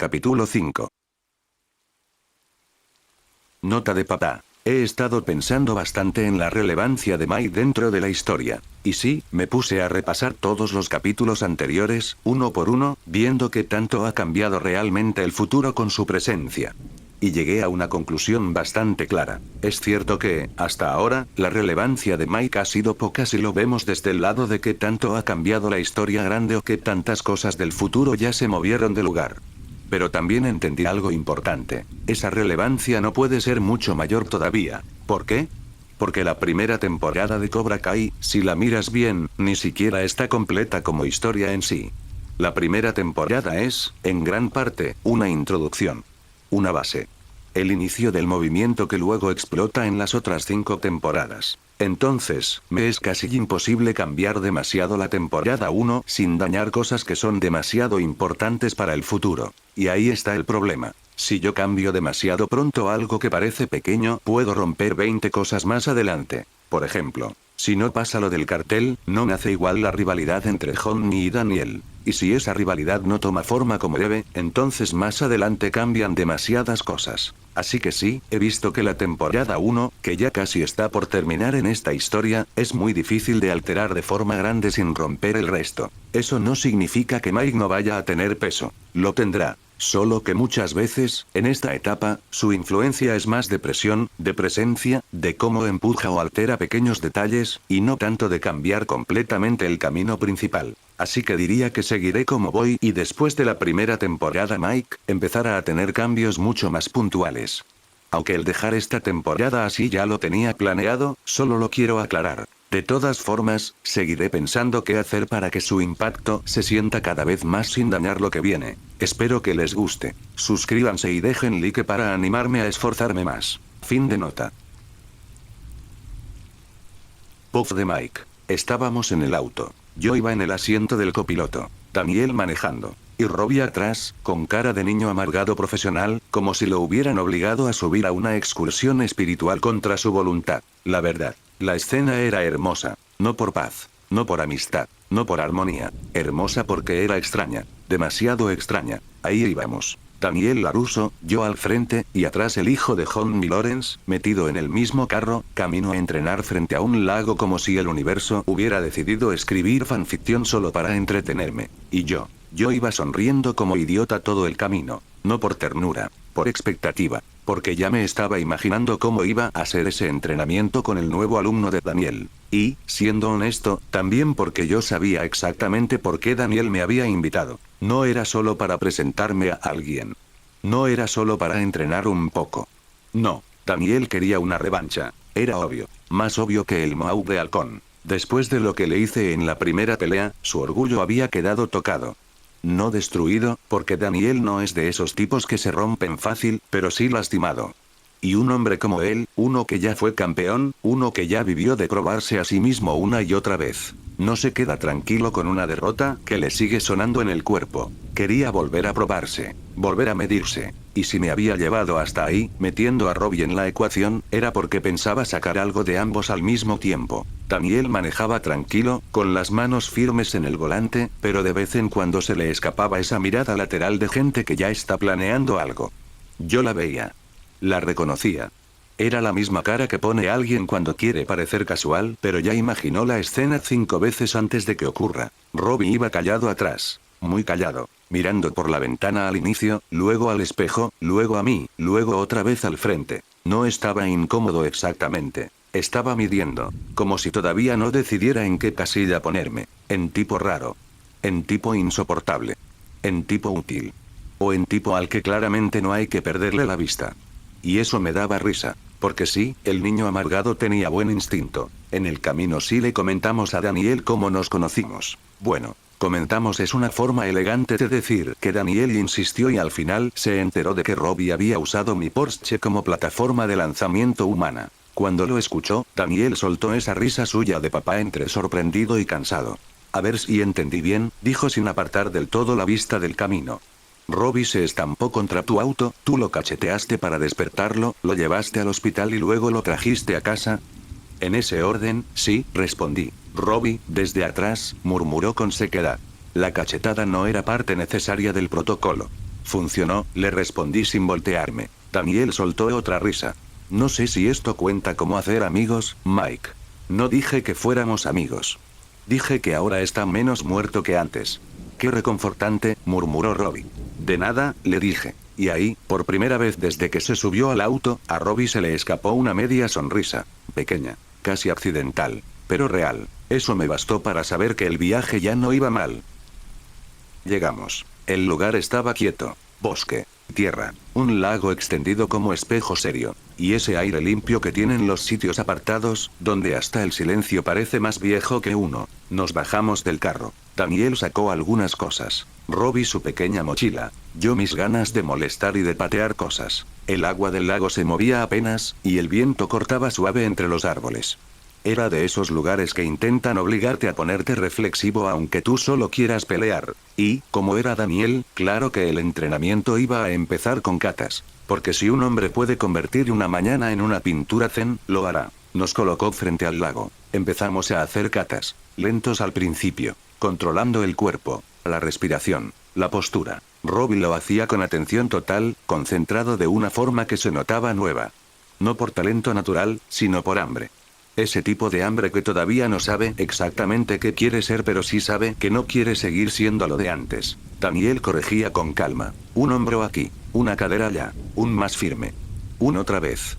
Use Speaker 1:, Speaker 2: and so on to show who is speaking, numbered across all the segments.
Speaker 1: Capítulo 5. Nota de papá. He estado pensando bastante en la relevancia de Mike dentro de la historia. Y sí, me puse a repasar todos los capítulos anteriores, uno por uno, viendo qué tanto ha cambiado realmente el futuro con su presencia. Y llegué a una conclusión bastante clara. Es cierto que, hasta ahora, la relevancia de Mike ha sido poca si lo vemos desde el lado de qué tanto ha cambiado la historia grande o qué tantas cosas del futuro ya se movieron de lugar. Pero también entendí algo importante. Esa relevancia no puede ser mucho mayor todavía. ¿Por qué? Porque la primera temporada de Cobra Kai, si la miras bien, ni siquiera está completa como historia en sí. La primera temporada es, en gran parte, una introducción. Una base. El inicio del movimiento que luego explota en las otras 5 temporadas. Entonces, me es casi imposible cambiar demasiado la temporada 1 sin dañar cosas que son demasiado importantes para el futuro. Y ahí está el problema. Si yo cambio demasiado pronto algo que parece pequeño, puedo romper 20 cosas más adelante. Por ejemplo, si no pasa lo del cartel, no nace igual la rivalidad entre Johnny y Daniel. Y si esa rivalidad no toma forma como debe, entonces más adelante cambian demasiadas cosas. Así que sí, he visto que la temporada 1, que ya casi está por terminar en esta historia, es muy difícil de alterar de forma grande sin romper el resto. Eso no significa que Mike no vaya a tener peso. Lo tendrá. Solo que muchas veces, en esta etapa, su influencia es más de presión, de presencia, de cómo empuja o altera pequeños detalles, y no tanto de cambiar completamente el camino principal. Así que diría que seguiré como voy y después de la primera temporada Mike empezará a tener cambios mucho más puntuales. Aunque el dejar esta temporada así ya lo tenía planeado, solo lo quiero aclarar. De todas formas, seguiré pensando qué hacer para que su impacto se sienta cada vez más sin dañar lo que viene. Espero que les guste. Suscríbanse y dejen like para animarme a esforzarme más. Fin de nota. Voz de Mike. Estábamos en el auto. Yo iba en el asiento del copiloto. Daniel manejando. Y Robbie atrás, con cara de niño amargado profesional, como si lo hubieran obligado a subir a una excursión espiritual contra su voluntad. La verdad, la escena era hermosa. No por paz. No por amistad. No por armonía. Hermosa porque era extraña. Demasiado extraña. Ahí íbamos. Daniel LaRusso, yo al frente, y atrás el hijo de Johnny Lawrence, metido en el mismo carro, camino a entrenar frente a un lago como si el universo hubiera decidido escribir fanficción solo para entretenerme. Y yo iba sonriendo como idiota todo el camino. No por ternura, por expectativa, porque ya me estaba imaginando cómo iba a ser ese entrenamiento con el nuevo alumno de Daniel. Y, siendo honesto, también porque yo sabía exactamente por qué Daniel me había invitado. No era solo para presentarme a alguien. No era solo para entrenar un poco. No, Daniel quería una revancha. Era obvio. Más obvio que el Mohawk de halcón. Después de lo que le hice en la primera pelea, su orgullo había quedado tocado. No destruido, porque Daniel no es de esos tipos que se rompen fácil, pero sí lastimado. Y un hombre como él, uno que ya fue campeón, uno que ya vivió de probarse a sí mismo una y otra vez, no se queda tranquilo con una derrota que le sigue sonando en el cuerpo. Quería volver a probarse, volver a medirse. Y si me había llevado hasta ahí, metiendo a Robbie en la ecuación, era porque pensaba sacar algo de ambos al mismo tiempo. Daniel manejaba tranquilo, con las manos firmes en el volante, pero de vez en cuando se le escapaba esa mirada lateral de gente que ya está planeando algo. Yo la veía. La reconocía. Era la misma cara que pone alguien cuando quiere parecer casual, pero ya imaginó la escena 5 veces antes de que ocurra. Robbie iba callado atrás. Muy callado. Mirando por la ventana al inicio, luego al espejo, luego a mí, luego otra vez al frente. No estaba incómodo exactamente. Estaba midiendo. Como si todavía no decidiera en qué casilla ponerme. En tipo raro. En tipo insoportable. En tipo útil. O en tipo al que claramente no hay que perderle la vista. Y eso me daba risa. Porque sí, el niño amargado tenía buen instinto. En el camino sí le comentamos a Daniel cómo nos conocimos. Bueno, comentamos es una forma elegante de decir que Daniel insistió y al final se enteró de que Robbie había usado mi Porsche como plataforma de lanzamiento humana. Cuando lo escuchó, Daniel soltó esa risa suya de papá entre sorprendido y cansado. A ver si entendí bien, dijo sin apartar del todo la vista del camino. Robbie se estampó contra tu auto, tú lo cacheteaste para despertarlo, lo llevaste al hospital y luego lo trajiste a casa. En ese orden, sí, respondí. Robbie, desde atrás, murmuró con sequedad. La cachetada no era parte necesaria del protocolo. Funcionó, le respondí sin voltearme. Daniel soltó otra risa. No sé si esto cuenta como hacer amigos, Mike. No dije que fuéramos amigos. Dije que ahora está menos muerto que antes. Qué reconfortante, murmuró Robbie. De nada, le dije. Y ahí, por primera vez desde que se subió al auto, a Robbie se le escapó una media sonrisa. Pequeña, casi accidental, pero real. Eso me bastó para saber que el viaje ya no iba mal. Llegamos. El lugar estaba quieto. Bosque, tierra, un lago extendido como espejo serio, y ese aire limpio que tienen los sitios apartados, donde hasta el silencio parece más viejo que uno. Nos bajamos del carro. Daniel sacó algunas cosas. Robbie su pequeña mochila. Yo mis ganas de molestar y de patear cosas. El agua del lago se movía apenas, y el viento cortaba suave entre los árboles. Era de esos lugares que intentan obligarte a ponerte reflexivo aunque tú solo quieras pelear. Y, como era Daniel, claro que el entrenamiento iba a empezar con catas. Porque si un hombre puede convertir una mañana en una pintura zen, lo hará. Nos colocó frente al lago. Empezamos a hacer catas. Lentos al principio. Controlando el cuerpo, la respiración, la postura. Robbie lo hacía con atención total, concentrado de una forma que se notaba nueva. No por talento natural, sino por hambre. Ese tipo de hambre que todavía no sabe exactamente qué quiere ser pero sí sabe que no quiere seguir siendo lo de antes. Daniel corregía con calma. Un hombro aquí, una cadera allá, un más firme. Otra vez.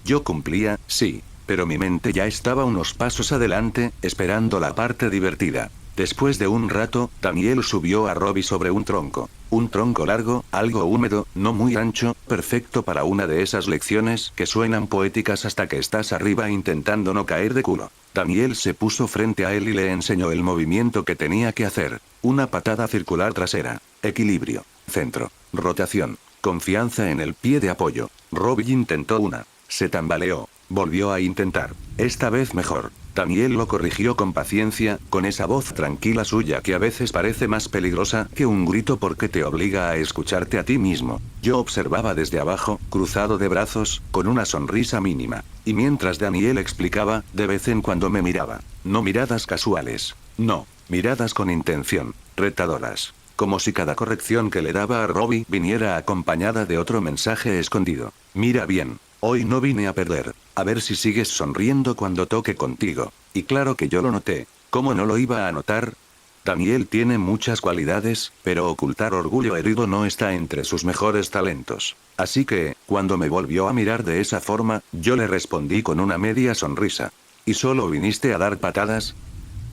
Speaker 1: Yo cumplía, sí, pero mi mente ya estaba unos pasos adelante, esperando la parte divertida. Después de un rato, Daniel subió a Robbie sobre un tronco. Un tronco largo, algo húmedo, no muy ancho, perfecto para una de esas lecciones que suenan poéticas hasta que estás arriba intentando no caer de culo. Daniel se puso frente a él y le enseñó el movimiento que tenía que hacer. Una patada circular trasera. Equilibrio. Centro. Rotación. Confianza en el pie de apoyo. Robbie intentó una. Se tambaleó. Volvió a intentar. Esta vez mejor. Daniel lo corrigió con paciencia, con esa voz tranquila suya que a veces parece más peligrosa que un grito porque te obliga a escucharte a ti mismo. Yo observaba desde abajo, cruzado de brazos, con una sonrisa mínima. Y mientras Daniel explicaba, de vez en cuando me miraba. No miradas casuales. No, miradas con intención, retadoras. Como si cada corrección que le daba a Robbie viniera acompañada de otro mensaje escondido. Mira bien. Hoy no vine a perder. A ver si sigues sonriendo cuando toque contigo. Y claro que yo lo noté. ¿Cómo no lo iba a notar? Daniel tiene muchas cualidades, pero ocultar orgullo herido no está entre sus mejores talentos. Así que, cuando me volvió a mirar de esa forma, yo le respondí con una media sonrisa. ¿Y solo viniste a dar patadas?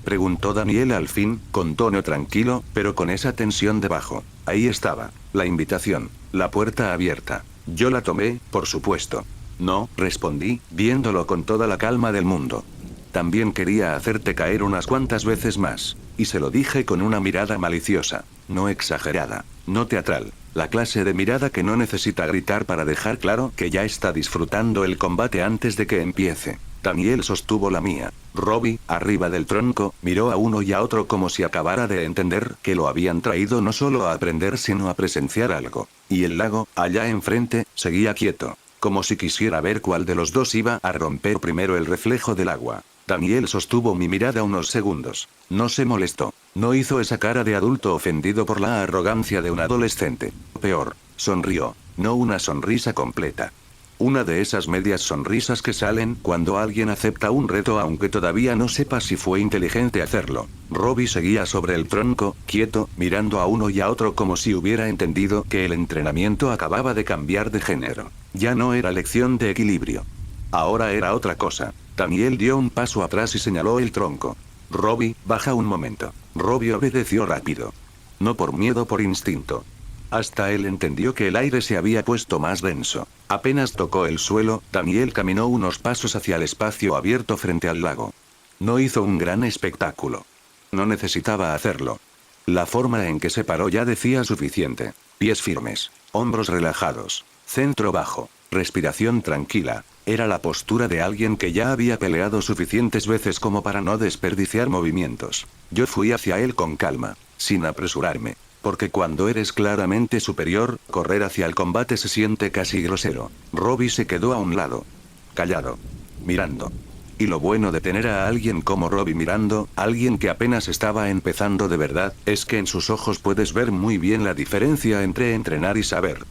Speaker 1: Preguntó Daniel al fin, con tono tranquilo, pero con esa tensión debajo. Ahí estaba, la invitación, la puerta abierta. Yo la tomé, por supuesto. No, respondí, viéndolo con toda la calma del mundo. También quería hacerte caer unas cuantas veces más. Y se lo dije con una mirada maliciosa. No exagerada, no teatral. La clase de mirada que no necesita gritar para dejar claro que ya está disfrutando el combate antes de que empiece. Daniel sostuvo la mía. Robbie, arriba del tronco, miró a uno y a otro como si acabara de entender que lo habían traído no solo a aprender sino a presenciar algo. Y el lago, allá enfrente, seguía quieto. Como si quisiera ver cuál de los dos iba a romper primero el reflejo del agua. Daniel sostuvo mi mirada unos segundos. No se molestó. No hizo esa cara de adulto ofendido por la arrogancia de un adolescente. Peor, sonrió. No una sonrisa completa. Una de esas medias sonrisas que salen cuando alguien acepta un reto aunque todavía no sepa si fue inteligente hacerlo. Robbie seguía sobre el tronco, quieto, mirando a uno y a otro como si hubiera entendido que el entrenamiento acababa de cambiar de género. Ya no era lección de equilibrio. Ahora era otra cosa. Daniel dio un paso atrás y señaló el tronco. Robbie, baja un momento. Robbie obedeció rápido. No por miedo, por instinto. Hasta él entendió que el aire se había puesto más denso. Apenas tocó el suelo, Daniel caminó unos pasos hacia el espacio abierto frente al lago. No hizo un gran espectáculo. No necesitaba hacerlo. La forma en que se paró ya decía suficiente. Pies firmes, hombros relajados, centro bajo, respiración tranquila. Era la postura de alguien que ya había peleado suficientes veces como para no desperdiciar movimientos. Yo fui hacia él con calma, sin apresurarme. Porque cuando eres claramente superior, correr hacia el combate se siente casi grosero. Robbie se quedó a un lado. Callado. Mirando. Y lo bueno de tener a alguien como Robbie mirando, alguien que apenas estaba empezando de verdad, es que en sus ojos puedes ver muy bien la diferencia entre entrenar y saber.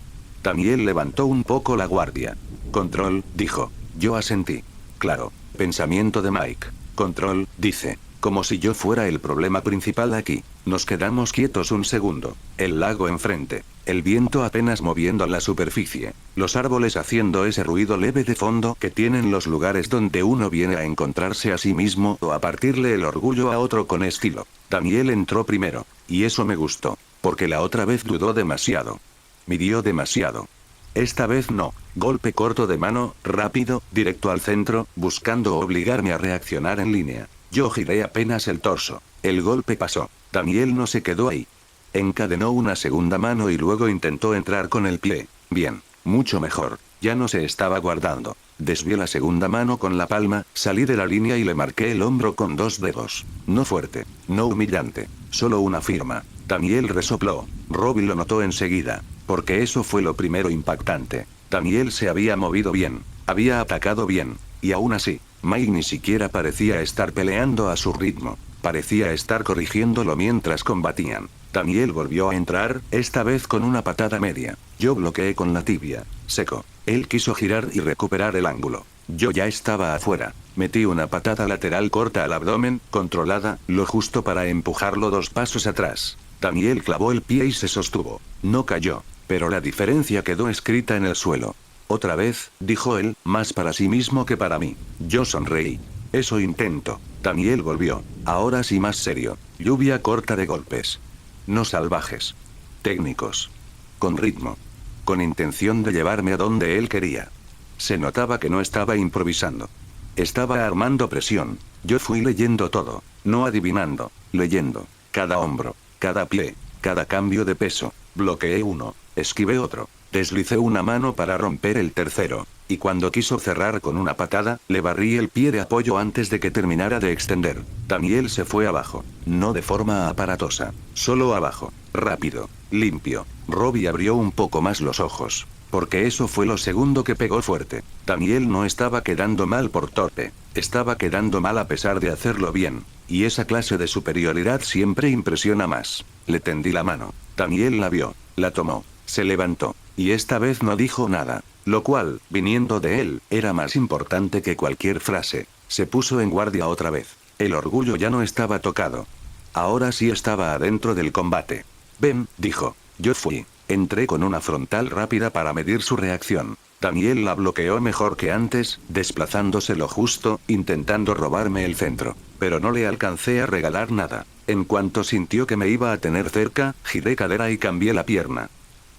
Speaker 1: Daniel levantó un poco la guardia. Control, dijo. Yo asentí. Claro. Pensamiento de Mike. Control, dice. Como si yo fuera el problema principal aquí. Nos quedamos quietos un segundo. El lago enfrente. El viento apenas moviendo la superficie. Los árboles haciendo ese ruido leve de fondo que tienen los lugares donde uno viene a encontrarse a sí mismo o a partirle el orgullo a otro con estilo. Daniel entró primero. Y eso me gustó. Porque la otra vez dudó demasiado. Midió demasiado. Esta vez no. Golpe corto de mano, rápido, directo al centro, buscando obligarme a reaccionar en línea. Yo giré apenas el torso. El golpe pasó. Daniel no se quedó ahí. Encadenó una segunda mano y luego intentó entrar con el pie. Bien. Mucho mejor. Ya no se estaba guardando. Desvié la segunda mano con la palma, salí de la línea y le marqué el hombro con 2 dedos. No fuerte. No humillante. Solo una firma. Daniel resopló. Robbie lo notó enseguida. Porque eso fue lo primero impactante. Daniel se había movido bien. Había atacado bien. Y aún así, Mike ni siquiera parecía estar peleando a su ritmo. Parecía estar corrigiéndolo mientras combatían. Daniel volvió a entrar, esta vez con una patada media. Yo bloqueé con la tibia. Seco. Él quiso girar y recuperar el ángulo. Yo ya estaba afuera. Metí una patada lateral corta al abdomen, controlada, lo justo para empujarlo 2 pasos atrás. Daniel clavó el pie y se sostuvo. No cayó. Pero la diferencia quedó escrita en el suelo. Otra vez, dijo él, más para sí mismo que para mí. Yo sonreí. Eso intento. Daniel volvió. Ahora sí más serio. Lluvia corta de golpes. No salvajes. Técnicos. Con ritmo. Con intención de llevarme a donde él quería. Se notaba que no estaba improvisando. Estaba armando presión. Yo fui leyendo todo. No adivinando. Leyendo. Cada hombro. Cada pie. Cada cambio de peso. Bloqueé uno. Esquivé otro. Deslicé una mano para romper el tercero. Y cuando quiso cerrar con una patada, le barrí el pie de apoyo antes de que terminara de extender. Daniel se fue abajo. No de forma aparatosa. Solo abajo. Rápido. Limpio. Robbie abrió un poco más los ojos. Porque eso fue lo segundo que pegó fuerte. Daniel no estaba quedando mal por torpe. Estaba quedando mal a pesar de hacerlo bien. Y esa clase de superioridad siempre impresiona más. Le tendí la mano. Daniel la vio. La tomó. Se levantó. Y esta vez no dijo nada. Lo cual, viniendo de él, era más importante que cualquier frase. Se puso en guardia otra vez. El orgullo ya no estaba tocado. Ahora sí estaba adentro del combate. Ven, dijo. Yo fui. Entré con una frontal rápida para medir su reacción. Daniel la bloqueó mejor que antes, desplazándose lo justo, intentando robarme el centro. Pero no le alcancé a regalar nada. En cuanto sintió que me iba a tener cerca, giré cadera y cambié la pierna.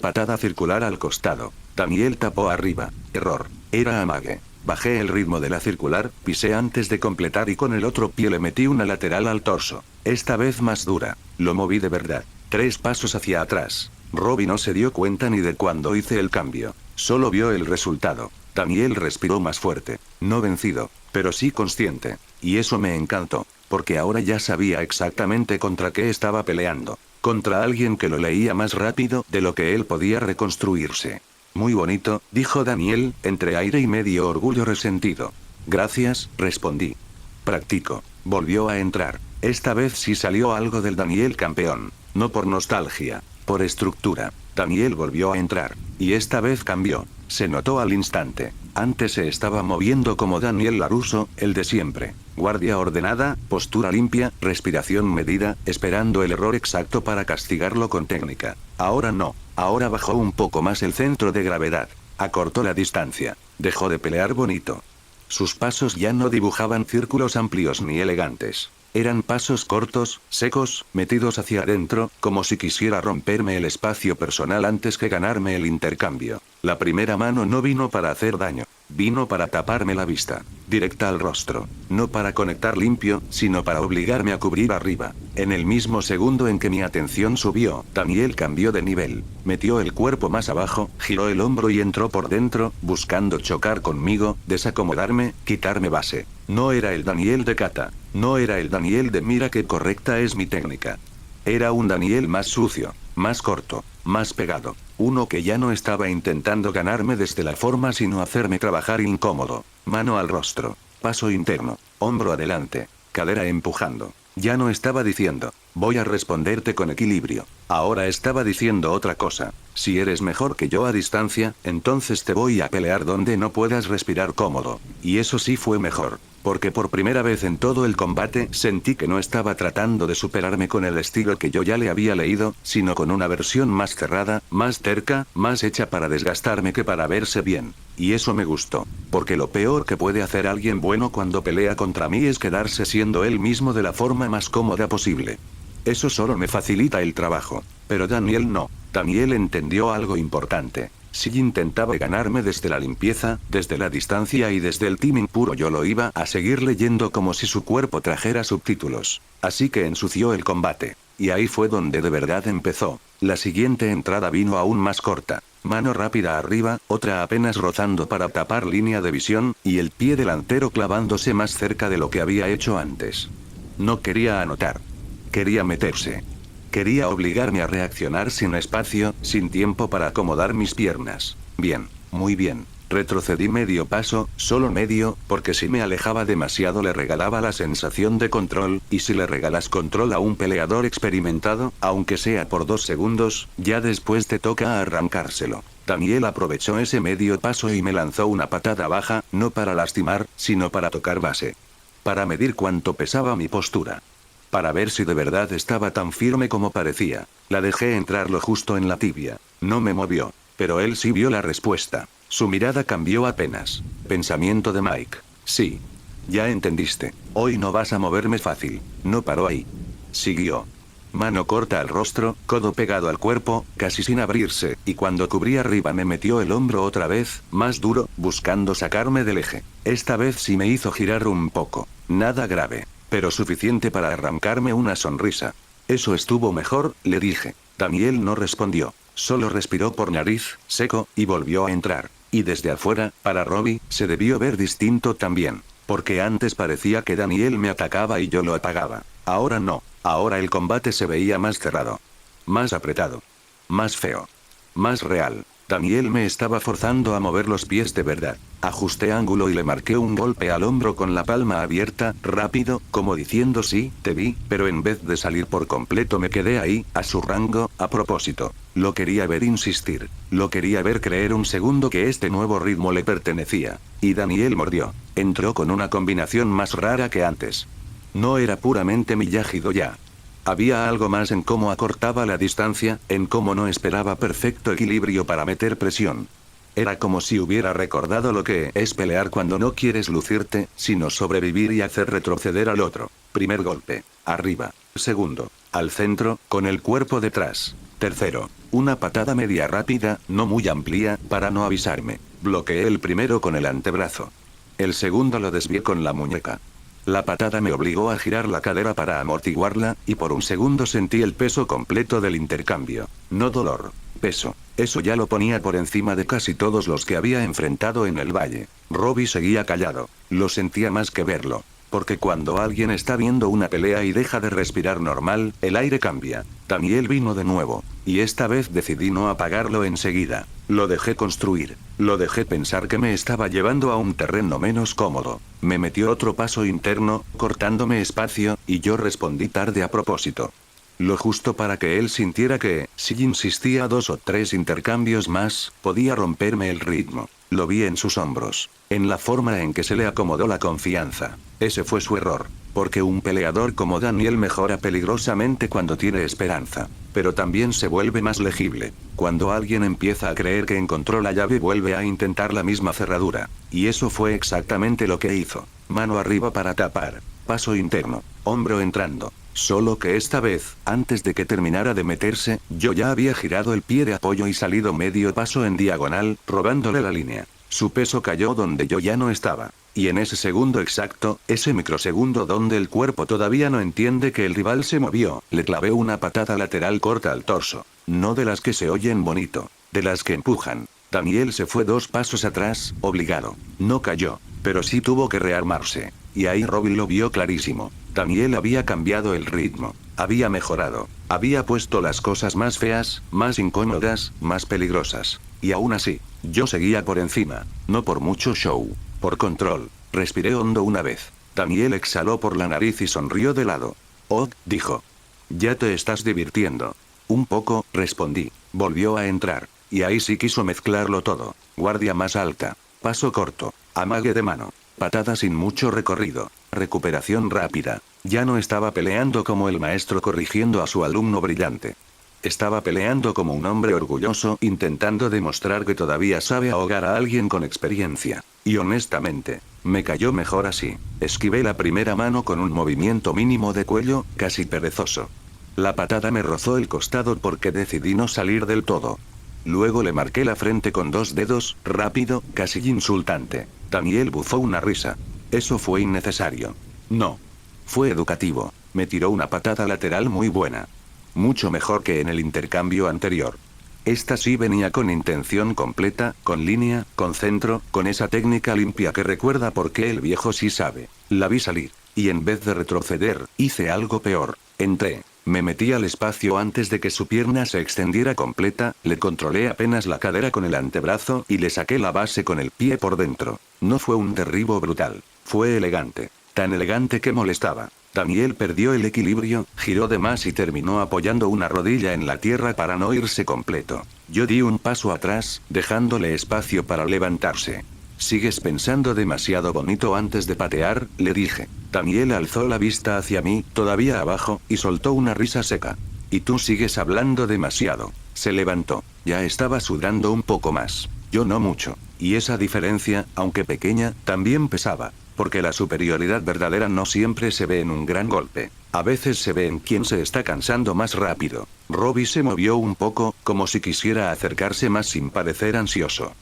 Speaker 1: Patada circular al costado. Daniel tapó arriba. Error. Era amague. Bajé el ritmo de la circular, pisé antes de completar y con el otro pie le metí una lateral al torso. Esta vez más dura. Lo moví de verdad. 3 pasos hacia atrás. Robbie no se dio cuenta ni de cuándo hice el cambio. Solo vio el resultado. Daniel respiró más fuerte. No vencido, pero sí consciente. Y eso me encantó. Porque ahora ya sabía exactamente contra qué estaba peleando. Contra alguien que lo leía más rápido de lo que él podía reconstruirse. Muy bonito, dijo Daniel, entre aire y medio orgullo resentido. Gracias, respondí. Practico. Volvió a entrar. Esta vez sí salió algo del Daniel campeón. No por nostalgia. Por estructura. Daniel volvió a entrar. Y esta vez cambió. Se notó al instante. Antes se estaba moviendo como Daniel LaRusso, el de siempre. Guardia ordenada, postura limpia, respiración medida, esperando el error exacto para castigarlo con técnica. Ahora no. Ahora bajó un poco más el centro de gravedad. Acortó la distancia. Dejó de pelear bonito. Sus pasos ya no dibujaban círculos amplios ni elegantes. Eran pasos cortos, secos, metidos hacia adentro, como si quisiera romperme el espacio personal antes que ganarme el intercambio. La primera mano no vino para hacer daño. Vino para taparme la vista. Directa al rostro. No para conectar limpio, sino para obligarme a cubrir arriba. En el mismo segundo en que mi atención subió, Daniel cambió de nivel. Metió el cuerpo más abajo, giró el hombro y entró por dentro, buscando chocar conmigo, desacomodarme, quitarme base. No era el Daniel de kata. No era el Daniel de mira qué correcta es mi técnica. Era un Daniel más sucio, más corto, más pegado. Uno que ya no estaba intentando ganarme desde la forma sino hacerme trabajar incómodo. Mano al rostro. Paso interno. Hombro adelante. Cadera empujando. Ya no estaba diciendo, voy a responderte con equilibrio. Ahora estaba diciendo otra cosa. Si eres mejor que yo a distancia, entonces te voy a pelear donde no puedas respirar cómodo. Y eso sí fue mejor. Porque por primera vez en todo el combate sentí que no estaba tratando de superarme con el estilo que yo ya le había leído, sino con una versión más cerrada, más terca, más hecha para desgastarme que para verse bien. Y eso me gustó. Porque lo peor que puede hacer alguien bueno cuando pelea contra mí es quedarse siendo él mismo de la forma más cómoda posible. Eso solo me facilita el trabajo. Pero Daniel no. Daniel entendió algo importante. Si intentaba ganarme desde la limpieza, desde la distancia y desde el timing puro, yo lo iba a seguir leyendo como si su cuerpo trajera subtítulos. Así que ensució el combate. Y ahí fue donde de verdad empezó. La siguiente entrada vino aún más corta. Mano rápida arriba, otra apenas rozando para tapar línea de visión, y el pie delantero clavándose más cerca de lo que había hecho antes. No quería anotar. Quería meterse. Quería obligarme a reaccionar sin espacio, sin tiempo para acomodar mis piernas. Bien, muy bien. Retrocedí medio paso, solo medio, porque si me alejaba demasiado le regalaba la sensación de control, y si le regalas control a un peleador experimentado, aunque sea por 2 segundos, ya después te toca arrancárselo. Daniel aprovechó ese medio paso y me lanzó una patada baja, no para lastimar, sino para tocar base. Para medir cuánto pesaba mi postura. Para ver si de verdad estaba tan firme como parecía. La dejé entrarlo justo en la tibia. No me movió. Pero él sí vio la respuesta. Su mirada cambió apenas. Pensamiento de Mike. Sí. Ya entendiste. Hoy no vas a moverme fácil. No paró ahí. Siguió. Mano corta al rostro, codo pegado al cuerpo, casi sin abrirse, y cuando cubrí arriba me metió el hombro otra vez, más duro, buscando sacarme del eje. Esta vez sí me hizo girar un poco. Nada grave. Pero suficiente para arrancarme una sonrisa. Eso estuvo mejor, le dije. Daniel no respondió. Solo respiró por nariz, seco, y volvió a entrar. Y desde afuera, para Robbie, se debió ver distinto también. Porque antes parecía que Daniel me atacaba y yo lo apagaba. Ahora no. Ahora el combate se veía más cerrado. Más apretado. Más feo. Más real. Daniel me estaba forzando a mover los pies de verdad. Ajusté ángulo y le marqué un golpe al hombro con la palma abierta, rápido, como diciendo sí, te vi, pero en vez de salir por completo me quedé ahí, a su rango, a propósito. Lo quería ver insistir. Lo quería ver creer un segundo que este nuevo ritmo le pertenecía. Y Daniel mordió. Entró con una combinación más rara que antes. No era puramente Miyagi-Do ya. Había algo más en cómo acortaba la distancia, en cómo no esperaba perfecto equilibrio para meter presión. Era como si hubiera recordado lo que es pelear cuando no quieres lucirte, sino sobrevivir y hacer retroceder al otro. Primer golpe. Arriba. Segundo. Al centro, con el cuerpo detrás. Tercero. Una patada media rápida, no muy amplia, para no avisarme. Bloqueé el primero con el antebrazo. El segundo lo desvié con la muñeca. La patada me obligó a girar la cadera para amortiguarla, y por un segundo sentí el peso completo del intercambio. No dolor. Peso. Eso ya lo ponía por encima de casi todos los que había enfrentado en el valle. Robbie seguía callado. Lo sentía más que verlo. Porque cuando alguien está viendo una pelea y deja de respirar normal, el aire cambia. Daniel vino de nuevo. Y esta vez decidí no apagarlo enseguida. Lo dejé construir. Lo dejé pensar que me estaba llevando a un terreno menos cómodo. Me metió otro paso interno, cortándome espacio, y yo respondí tarde a propósito. Lo justo para que él sintiera que, si insistía 2 o 3 intercambios más, podía romperme el ritmo. Lo vi en sus hombros. En la forma en que se le acomodó la confianza. Ese fue su error. Porque un peleador como Daniel mejora peligrosamente cuando tiene esperanza. Pero también se vuelve más legible. Cuando alguien empieza a creer que encontró la llave, vuelve a intentar la misma cerradura. Y eso fue exactamente lo que hizo. Mano arriba para tapar. Paso interno. Hombro entrando. Solo que esta vez, antes de que terminara de meterse, yo ya había girado el pie de apoyo y salido medio paso en diagonal, robándole la línea. Su peso cayó donde yo ya no estaba. Y en ese segundo exacto, ese microsegundo donde el cuerpo todavía no entiende que el rival se movió, le clavé una patada lateral corta al torso. No de las que se oyen bonito, de las que empujan. Daniel se fue 2 pasos atrás, obligado. No cayó, pero sí tuvo que rearmarse. Y ahí Robbie lo vio clarísimo. Daniel había cambiado el ritmo. Había mejorado. Había puesto las cosas más feas, más incómodas, más peligrosas. Y aún así, yo seguía por encima. No por mucho show. Por control. Respiré hondo una vez. Daniel exhaló por la nariz y sonrió de lado. Oh, dijo. Ya te estás divirtiendo. Un poco, respondí. Volvió a entrar. Y ahí sí quiso mezclarlo todo. Guardia más alta. Paso corto. Amague de mano. Patada sin mucho recorrido. Recuperación rápida. Ya no estaba peleando como el maestro corrigiendo a su alumno brillante. Estaba peleando como un hombre orgulloso, intentando demostrar que todavía sabe ahogar a alguien con experiencia. Y honestamente, me cayó mejor así. Esquivé la primera mano con un movimiento mínimo de cuello, casi perezoso. La patada me rozó el costado porque decidí no salir del todo. Luego le marqué la frente con 2 dedos, rápido, casi insultante. Daniel bufó una risa. Eso fue innecesario. No. Fue educativo. Me tiró una patada lateral muy buena. Mucho mejor que en el intercambio anterior. Esta sí venía con intención completa, con línea, con centro, con esa técnica limpia que recuerda por qué el viejo sí sabe. La vi salir. Y en vez de retroceder, hice algo peor. Entré. Me metí al espacio antes de que su pierna se extendiera completa, le controlé apenas la cadera con el antebrazo y le saqué la base con el pie por dentro. No fue un derribo brutal. Fue elegante. Tan elegante que molestaba. Daniel perdió el equilibrio, giró de más y terminó apoyando una rodilla en la tierra para no irse completo. Yo di un paso atrás, dejándole espacio para levantarse. «Sigues pensando demasiado bonito antes de patear», le dije. Daniel alzó la vista hacia mí, todavía abajo, y soltó una risa seca. «Y tú sigues hablando demasiado». Se levantó. Ya estaba sudando un poco más. Yo no mucho. Y esa diferencia, aunque pequeña, también pesaba. Porque la superioridad verdadera no siempre se ve en un gran golpe. A veces se ve en quien se está cansando más rápido. Robbie se movió un poco, como si quisiera acercarse más sin parecer ansioso.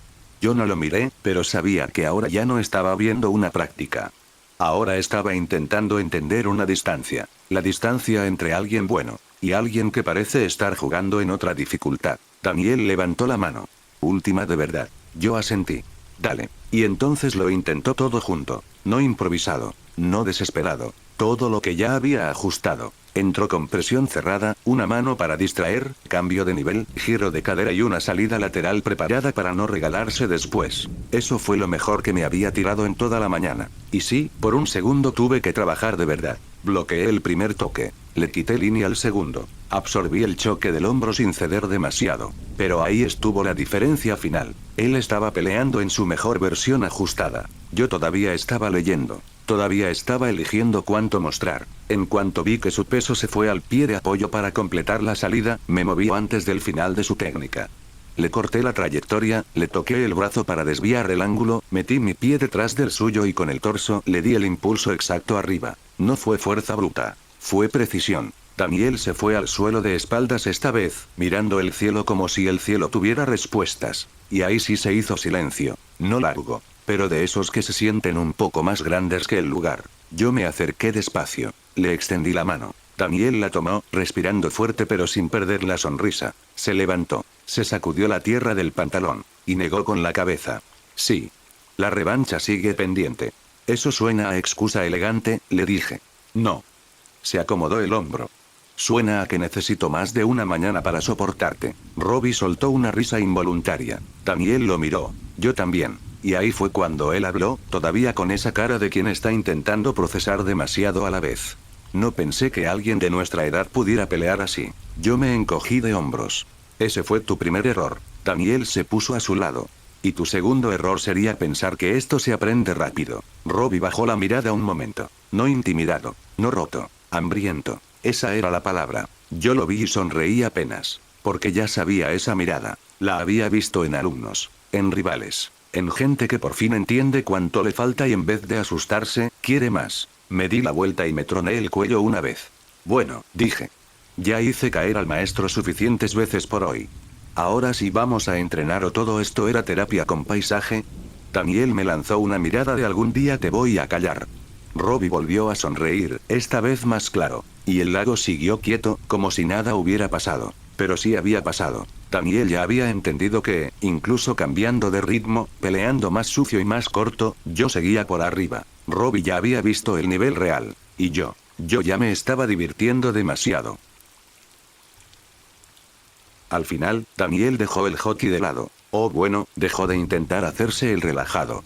Speaker 1: Yo no lo miré, pero sabía que ahora ya no estaba viendo una práctica. Ahora estaba intentando entender una distancia. La distancia entre alguien bueno y alguien que parece estar jugando en otra dificultad. Daniel levantó la mano. Última de verdad. Yo asentí. Dale. Y entonces lo intentó todo junto. No improvisado. No desesperado. Todo lo que ya había ajustado. Entró con presión cerrada, una mano para distraer, cambio de nivel, giro de cadera y una salida lateral preparada para no regalarse después. Eso fue lo mejor que me había tirado en toda la mañana. Y sí, por un segundo tuve que trabajar de verdad. Bloqueé el primer toque. Le quité línea al segundo. Absorbí el choque del hombro sin ceder demasiado. Pero ahí estuvo la diferencia final. Él estaba peleando en su mejor versión ajustada. Yo todavía estaba leyendo. Todavía estaba eligiendo cuánto mostrar. En cuanto vi que su peso se fue al pie de apoyo para completar la salida, me moví antes del final de su técnica. Le corté la trayectoria, le toqué el brazo para desviar el ángulo, metí mi pie detrás del suyo y con el torso le di el impulso exacto arriba. No fue fuerza bruta. Fue precisión. Daniel se fue al suelo de espaldas esta vez, mirando el cielo como si el cielo tuviera respuestas. Y ahí sí se hizo silencio. No largo, pero de esos que se sienten un poco más grandes que el lugar. Yo me acerqué despacio. Le extendí la mano. Daniel la tomó, respirando fuerte pero sin perder la sonrisa. Se levantó. Se sacudió la tierra del pantalón. Y negó con la cabeza. Sí. La revancha sigue pendiente. Eso suena a excusa elegante, le dije. No. Se acomodó el hombro. Suena a que necesito más de una mañana para soportarte. Robbie soltó una risa involuntaria. Daniel lo miró. Yo también. Y ahí fue cuando él habló, todavía con esa cara de quien está intentando procesar demasiado a la vez. No pensé que alguien de nuestra edad pudiera pelear así. Yo me encogí de hombros. Ese fue tu primer error. Daniel se puso a su lado. Y tu segundo error sería pensar que esto se aprende rápido. Robbie bajó la mirada un momento. No intimidado. No roto. Hambriento. Esa era la palabra. Yo lo vi y sonreí apenas. Porque ya sabía esa mirada. La había visto en alumnos. En rivales. En gente que por fin entiende cuánto le falta y en vez de asustarse, quiere más. Me di la vuelta y me troné el cuello una vez. Bueno, dije. Ya hice caer al maestro suficientes veces por hoy. Ahora sí vamos a entrenar o todo esto era terapia con paisaje. Daniel me lanzó una mirada de algún día te voy a callar. Robbie volvió a sonreír, esta vez más claro. Y el lago siguió quieto, como si nada hubiera pasado. Pero sí había pasado. Daniel ya había entendido que, incluso cambiando de ritmo, peleando más sucio y más corto, yo seguía por arriba. Robbie ya había visto el nivel real. Y yo ya me estaba divirtiendo demasiado. Al final, Daniel dejó el hockey de lado. Oh bueno, dejó de intentar hacerse el relajado.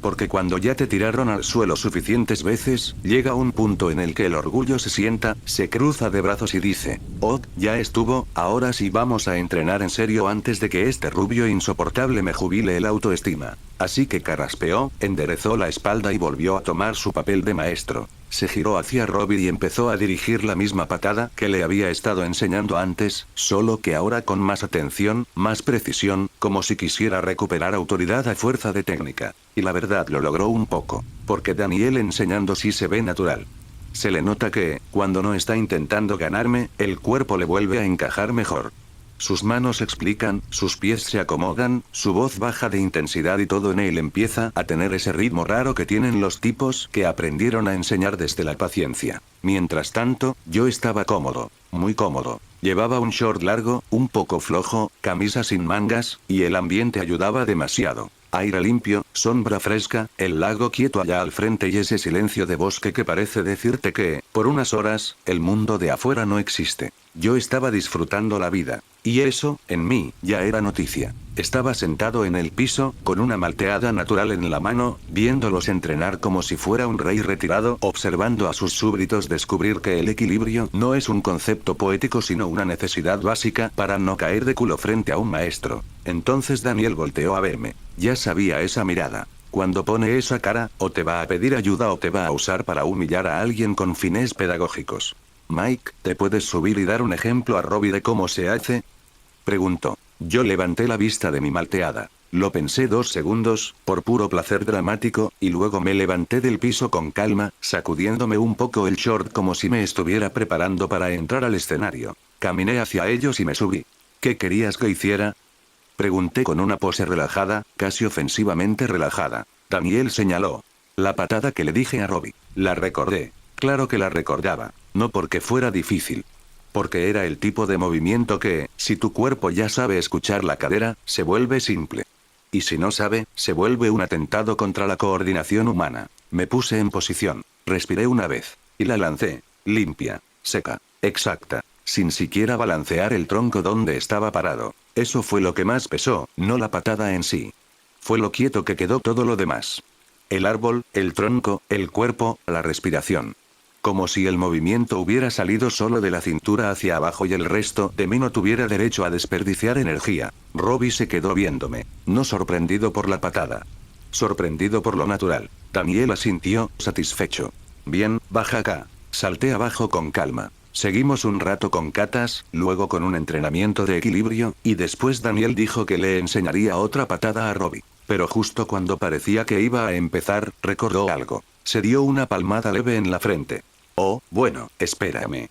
Speaker 1: Porque cuando ya te tiraron al suelo suficientes veces, llega un punto en el que el orgullo se sienta, se cruza de brazos y dice: oh, ya estuvo, ahora sí vamos a entrenar en serio antes de que este rubio insoportable me jubile el autoestima. Así que carraspeó, enderezó la espalda y volvió a tomar su papel de maestro. Se giró hacia Robbie y empezó a dirigir la misma patada que le había estado enseñando antes, solo que ahora con más atención, más precisión, como si quisiera recuperar autoridad a fuerza de técnica. Y la verdad lo logró un poco, porque Daniel enseñando sí se ve natural. Se le nota que, cuando no está intentando ganarme, el cuerpo le vuelve a encajar mejor. Sus manos explican, sus pies se acomodan, su voz baja de intensidad y todo en él empieza a tener ese ritmo raro que tienen los tipos que aprendieron a enseñar desde la paciencia. Mientras tanto, yo estaba cómodo, muy cómodo. Llevaba un short largo, un poco flojo, camisa sin mangas, y el ambiente ayudaba demasiado. Aire limpio, sombra fresca, el lago quieto allá al frente y ese silencio de bosque que parece decirte que, por unas horas, el mundo de afuera no existe. Yo estaba disfrutando la vida. Y eso, en mí, ya era noticia. Estaba sentado en el piso, con una malteada natural en la mano, viéndolos entrenar como si fuera un rey retirado, observando a sus súbditos descubrir que el equilibrio no es un concepto poético sino una necesidad básica para no caer de culo frente a un maestro. Entonces Daniel volteó a verme. Ya sabía esa mirada. Cuando pone esa cara, o te va a pedir ayuda o te va a usar para humillar a alguien con fines pedagógicos. Mike, ¿te puedes subir y dar un ejemplo a Robbie de cómo se hace? Preguntó. Yo levanté la vista de mi malteada. Lo pensé 2 segundos, por puro placer dramático, y luego me levanté del piso con calma, sacudiéndome un poco el short como si me estuviera preparando para entrar al escenario. Caminé hacia ellos y me subí. ¿Qué querías que hiciera? Pregunté con una pose relajada, casi ofensivamente relajada. Daniel señaló. La patada que le dije a Robbie. La recordé. Claro que la recordaba. No porque fuera difícil. Porque era el tipo de movimiento que, si tu cuerpo ya sabe escuchar la cadera, se vuelve simple. Y si no sabe, se vuelve un atentado contra la coordinación humana. Me puse en posición. Respiré una vez. Y la lancé. Limpia. Seca. Exacta. Sin siquiera balancear el tronco donde estaba parado. Eso fue lo que más pesó, no la patada en sí. Fue lo quieto que quedó todo lo demás. El árbol, el tronco, el cuerpo, la respiración. Como si el movimiento hubiera salido solo de la cintura hacia abajo y el resto de mí no tuviera derecho a desperdiciar energía. Robbie se quedó viéndome, no sorprendido por la patada. Sorprendido por lo natural. Daniel asintió, satisfecho. Bien, baja acá. Salté abajo con calma. Seguimos un rato con katas, luego con un entrenamiento de equilibrio, y después Daniel dijo que le enseñaría otra patada a Robbie. Pero justo cuando parecía que iba a empezar, recordó algo. Se dio una palmada leve en la frente. Oh, bueno, espérame.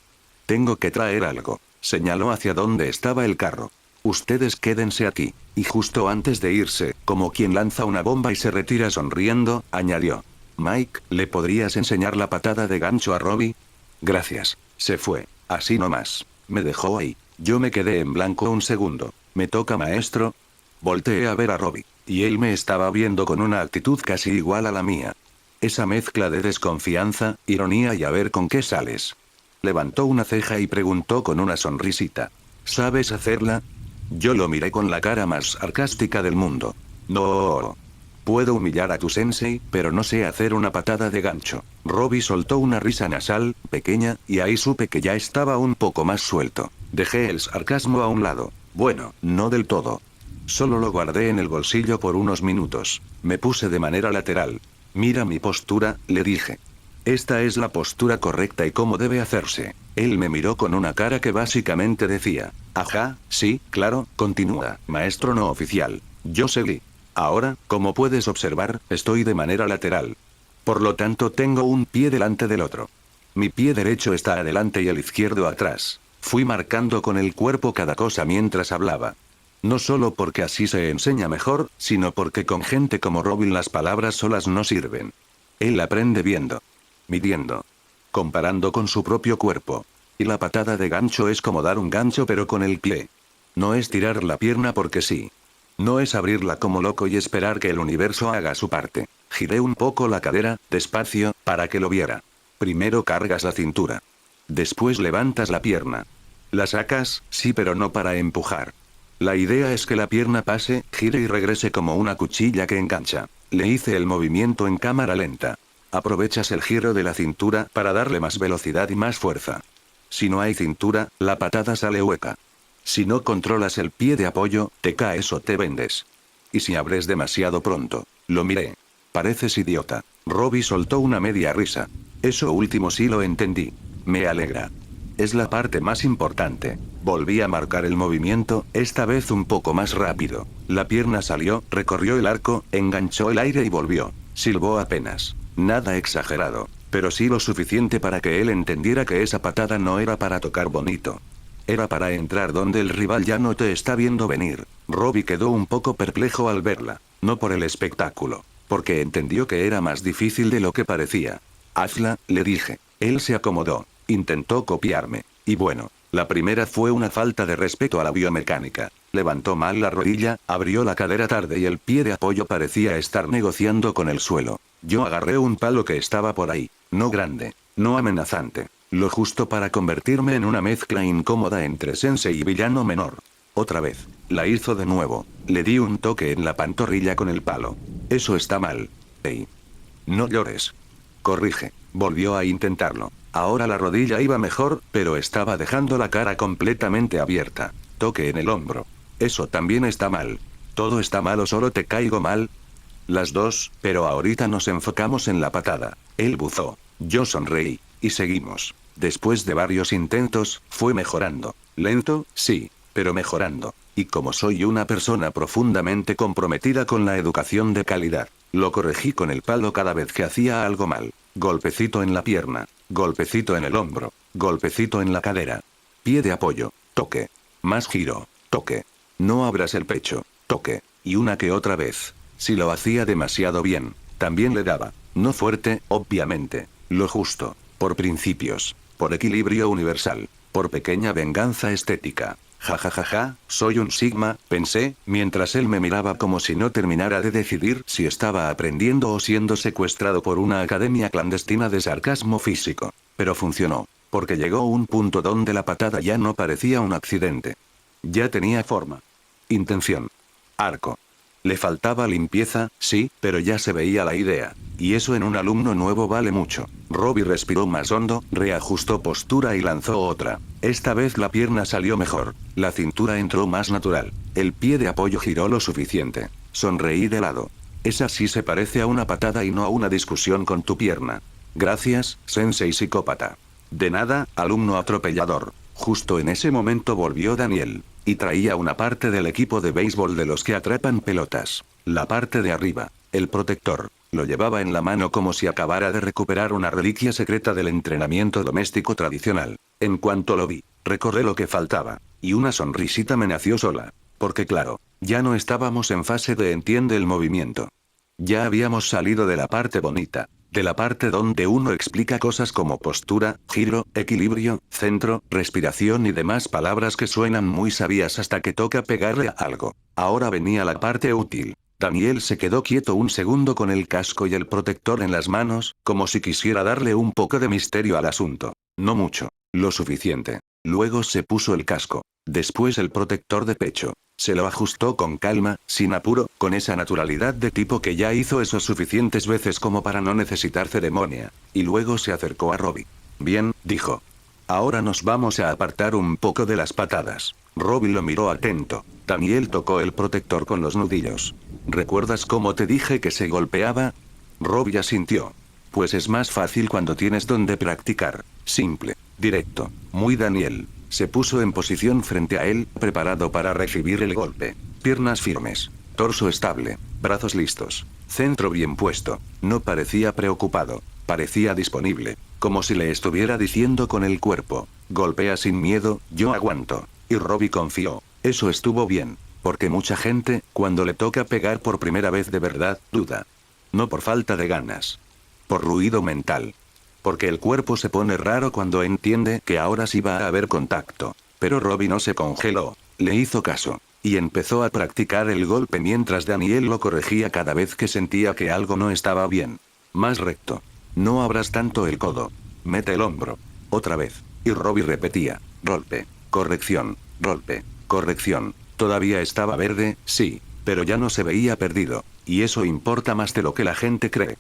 Speaker 1: Tengo que traer algo. Señaló hacia donde estaba el carro. Ustedes quédense aquí. Y justo antes de irse, como quien lanza una bomba y se retira sonriendo, añadió. Mike, ¿le podrías enseñar la patada de gancho a Robbie? Gracias. Se fue. Así nomás. Me dejó ahí. Yo me quedé en blanco un segundo. ¿Me toca, maestro? Volteé a ver a Robbie. Y él me estaba viendo con una actitud casi igual a la mía. Esa mezcla de desconfianza, ironía y a ver con qué sales. Levantó una ceja y preguntó con una sonrisita. ¿Sabes hacerla? Yo lo miré con la cara más sarcástica del mundo. No. Puedo humillar a tu sensei, pero no sé hacer una patada de gancho. Robbie soltó una risa nasal, pequeña, y ahí supe que ya estaba un poco más suelto. Dejé el sarcasmo a un lado. Bueno, no del todo. Solo lo guardé en el bolsillo por unos minutos. Me puse de manera lateral. Mira mi postura, le dije. Esta es la postura correcta y cómo debe hacerse. Él me miró con una cara que básicamente decía, ajá, sí, claro, continúa, maestro no oficial. Yo seguí. Ahora, como puedes observar, estoy de manera lateral. Por lo tanto tengo un pie delante del otro. Mi pie derecho está adelante y el izquierdo atrás. Fui marcando con el cuerpo cada cosa mientras hablaba. No solo porque así se enseña mejor, sino porque con gente como Robin las palabras solas no sirven. Él aprende viendo. Midiendo. Comparando con su propio cuerpo. Y la patada de gancho es como dar un gancho pero con el pie. No es tirar la pierna porque sí. No es abrirla como loco y esperar que el universo haga su parte. Giré un poco la cadera, despacio, para que lo viera. Primero cargas la cintura. Después levantas la pierna. La sacas, sí, pero no para empujar. La idea es que la pierna pase, gire y regrese como una cuchilla que engancha. Le hice el movimiento en cámara lenta. Aprovechas el giro de la cintura para darle más velocidad y más fuerza. Si no hay cintura, la patada sale hueca. Si no controlas el pie de apoyo, te caes o te vendes. Y si abres demasiado pronto. Lo miré. Pareces idiota. Robbie soltó una media risa. Eso último sí lo entendí. Me alegra. Es la parte más importante. Volví a marcar el movimiento, esta vez un poco más rápido. La pierna salió, recorrió el arco, enganchó el aire y volvió. Silbó apenas. Nada exagerado, pero sí lo suficiente para que él entendiera que esa patada no era para tocar bonito. Era para entrar donde el rival ya no te está viendo venir. Robbie quedó un poco perplejo al verla. No por el espectáculo, porque entendió que era más difícil de lo que parecía. Hazla, le dije. Él se acomodó. Intentó copiarme. Y bueno, la primera fue una falta de respeto a la biomecánica. Levantó mal la rodilla, abrió la cadera tarde y el pie de apoyo parecía estar negociando con el suelo. Yo agarré un palo que estaba por ahí. No grande, no amenazante. Lo justo para convertirme en una mezcla incómoda entre sensei y villano menor. Otra vez. La hizo de nuevo. Le di un toque en la pantorrilla con el palo. Eso está mal. Hey. No llores. Corrige. Volvió a intentarlo. Ahora la rodilla iba mejor, pero estaba dejando la cara completamente abierta. Toque en el hombro. Eso también está mal. ¿Todo está mal o solo te caigo mal? Las dos, pero ahorita nos enfocamos en la patada. Él buzó. Yo sonreí. Y seguimos. Después de varios intentos, fue mejorando. Lento, sí, pero mejorando. Y como soy una persona profundamente comprometida con la educación de calidad, lo corregí con el palo cada vez que hacía algo mal. Golpecito en la pierna, golpecito en el hombro, golpecito en la cadera. Pie de apoyo, toque. Más giro, toque. No abras el pecho, toque. Y una que otra vez. Si lo hacía demasiado bien, también le daba. No fuerte, obviamente. Lo justo. Por principios. Por equilibrio universal. Por pequeña venganza estética. Ja ja ja ja, soy un sigma, pensé, mientras él me miraba como si no terminara de decidir si estaba aprendiendo o siendo secuestrado por una academia clandestina de sarcasmo físico. Pero funcionó. Porque llegó un punto donde la patada ya no parecía un accidente. Ya tenía forma. Intención. Arco. Le faltaba limpieza, sí, pero ya se veía la idea. Y eso en un alumno nuevo vale mucho. Robbie respiró más hondo, reajustó postura y lanzó otra. Esta vez la pierna salió mejor. La cintura entró más natural. El pie de apoyo giró lo suficiente. Sonreí de lado. Esa sí se parece a una patada y no a una discusión con tu pierna. Gracias, sensei psicópata. De nada, alumno atropellador. Justo en ese momento volvió Daniel. Y traía una parte del equipo de béisbol de los que atrapan pelotas. La parte de arriba, el protector, lo llevaba en la mano como si acabara de recuperar una reliquia secreta del entrenamiento doméstico tradicional. En cuanto lo vi, recordé lo que faltaba. Y una sonrisita me nació sola. Porque claro, ya no estábamos en fase de entiende el movimiento. Ya habíamos salido de la parte bonita. De la parte donde uno explica cosas como postura, giro, equilibrio, centro, respiración y demás palabras que suenan muy sabias hasta que toca pegarle a algo. Ahora venía la parte útil. Daniel se quedó quieto un segundo con el casco y el protector en las manos, como si quisiera darle un poco de misterio al asunto. No mucho. Lo suficiente. Luego se puso el casco. Después el protector de pecho. Se lo ajustó con calma, sin apuro, con esa naturalidad de tipo que ya hizo eso suficientes veces como para no necesitar ceremonia. Y luego se acercó a Robbie. Bien, dijo. Ahora nos vamos a apartar un poco de las patadas. Robbie lo miró atento. Daniel tocó el protector con los nudillos. ¿Recuerdas cómo te dije que se golpeaba? Robbie asintió. Pues es más fácil cuando tienes donde practicar. Simple, directo, muy Daniel. Se puso en posición frente a él, preparado para recibir el golpe. Piernas firmes, torso estable, brazos listos, centro bien puesto. No parecía preocupado, parecía disponible, como si le estuviera diciendo con el cuerpo: golpea sin miedo, yo aguanto. Y Robbie confió. Eso estuvo bien, porque mucha gente, cuando le toca pegar por primera vez de verdad, duda. No por falta de ganas. Por ruido mental. Porque el cuerpo se pone raro cuando entiende que ahora sí va a haber contacto. Pero Robbie no se congeló, le hizo caso. Y empezó a practicar el golpe mientras Daniel lo corregía cada vez que sentía que algo no estaba bien. Más recto. No abras tanto el codo. Mete el hombro. Otra vez. Y Robbie repetía. Golpe. Corrección. Golpe. Corrección. Todavía estaba verde, sí. pero ya no se veía perdido, y eso importa más de lo que la gente cree.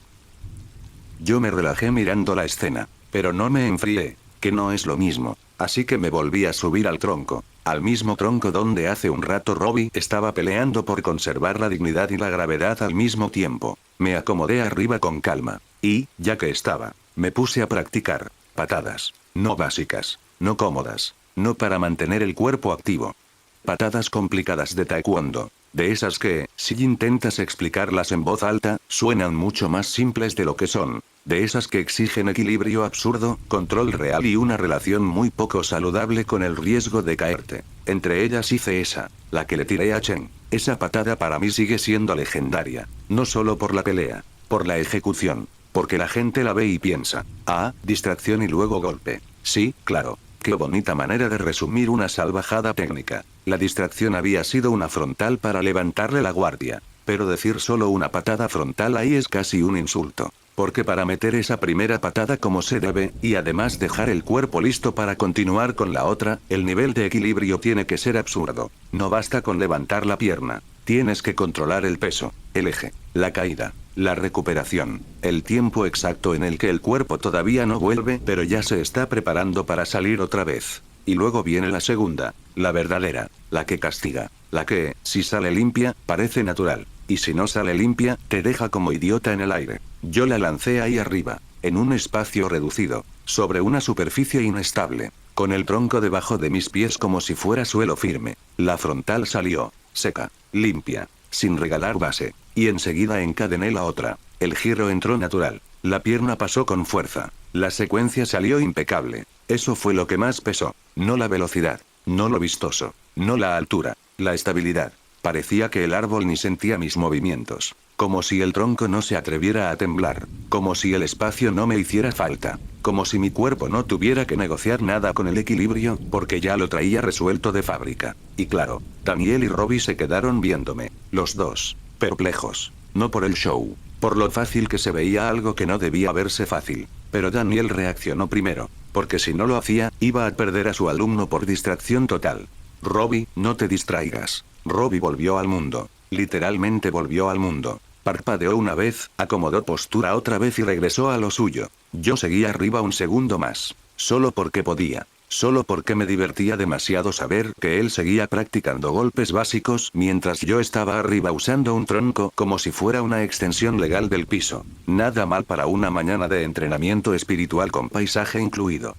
Speaker 1: Yo me relajé mirando la escena, pero no me enfrié, que no es lo mismo, así que me volví a subir al tronco, al mismo tronco donde hace un rato Robbie estaba peleando por conservar la dignidad y la gravedad al mismo tiempo. Me acomodé arriba con calma, y, ya que estaba, me puse a practicar patadas, no básicas, no cómodas, no para mantener el cuerpo activo. Patadas complicadas de taekwondo, de esas que, si intentas explicarlas en voz alta, suenan mucho más simples de lo que son, de esas que exigen equilibrio absurdo, control real y una relación muy poco saludable con el riesgo de caerte. Entre ellas hice esa, la que le tiré a Chen. Esa patada para mí sigue siendo legendaria, no solo por la pelea, por la ejecución, porque la gente la ve y piensa, ah, distracción y luego golpe. Sí, claro. Qué bonita manera de resumir una salvajada técnica. La distracción había sido una frontal para levantarle la guardia. Pero decir solo una patada frontal ahí es casi un insulto. Porque para meter esa primera patada como se debe, y además dejar el cuerpo listo para continuar con la otra, el nivel de equilibrio tiene que ser absurdo. No basta con levantar la pierna. Tienes que controlar el peso, el eje, la caída, la recuperación, el tiempo exacto en el que el cuerpo todavía no vuelve pero ya se está preparando para salir otra vez. Y luego viene la segunda, la verdadera, la que castiga, la que, si sale limpia, parece natural, y si no sale limpia, te deja como idiota en el aire. Yo la lancé ahí arriba, en un espacio reducido, sobre una superficie inestable, con el tronco debajo de mis pies como si fuera suelo firme. La frontal salió, seca, limpia, sin regalar base, y enseguida encadené la otra. El giro entró natural, la pierna pasó con fuerza, la secuencia salió impecable. Eso fue lo que más pesó, no la velocidad, no lo vistoso, no la altura, la estabilidad. Parecía que el árbol ni sentía mis movimientos, como si el tronco no se atreviera a temblar, como si el espacio no me hiciera falta, como si mi cuerpo no tuviera que negociar nada con el equilibrio, porque ya lo traía resuelto de fábrica. Y claro, Daniel y Robbie se quedaron viéndome, los dos, perplejos, no por el show, por lo fácil que se veía algo que no debía verse fácil, pero Daniel reaccionó primero, porque si no lo hacía, iba a perder a su alumno por distracción total. Robbie, no te distraigas. Robbie volvió al mundo. Literalmente volvió al mundo. Parpadeó una vez, acomodó postura otra vez y regresó a lo suyo. Yo seguí arriba un segundo más. Solo porque podía. Solo porque me divertía demasiado saber que él seguía practicando golpes básicos mientras yo estaba arriba usando un tronco como si fuera una extensión legal del piso. Nada mal para una mañana de entrenamiento espiritual con paisaje incluido.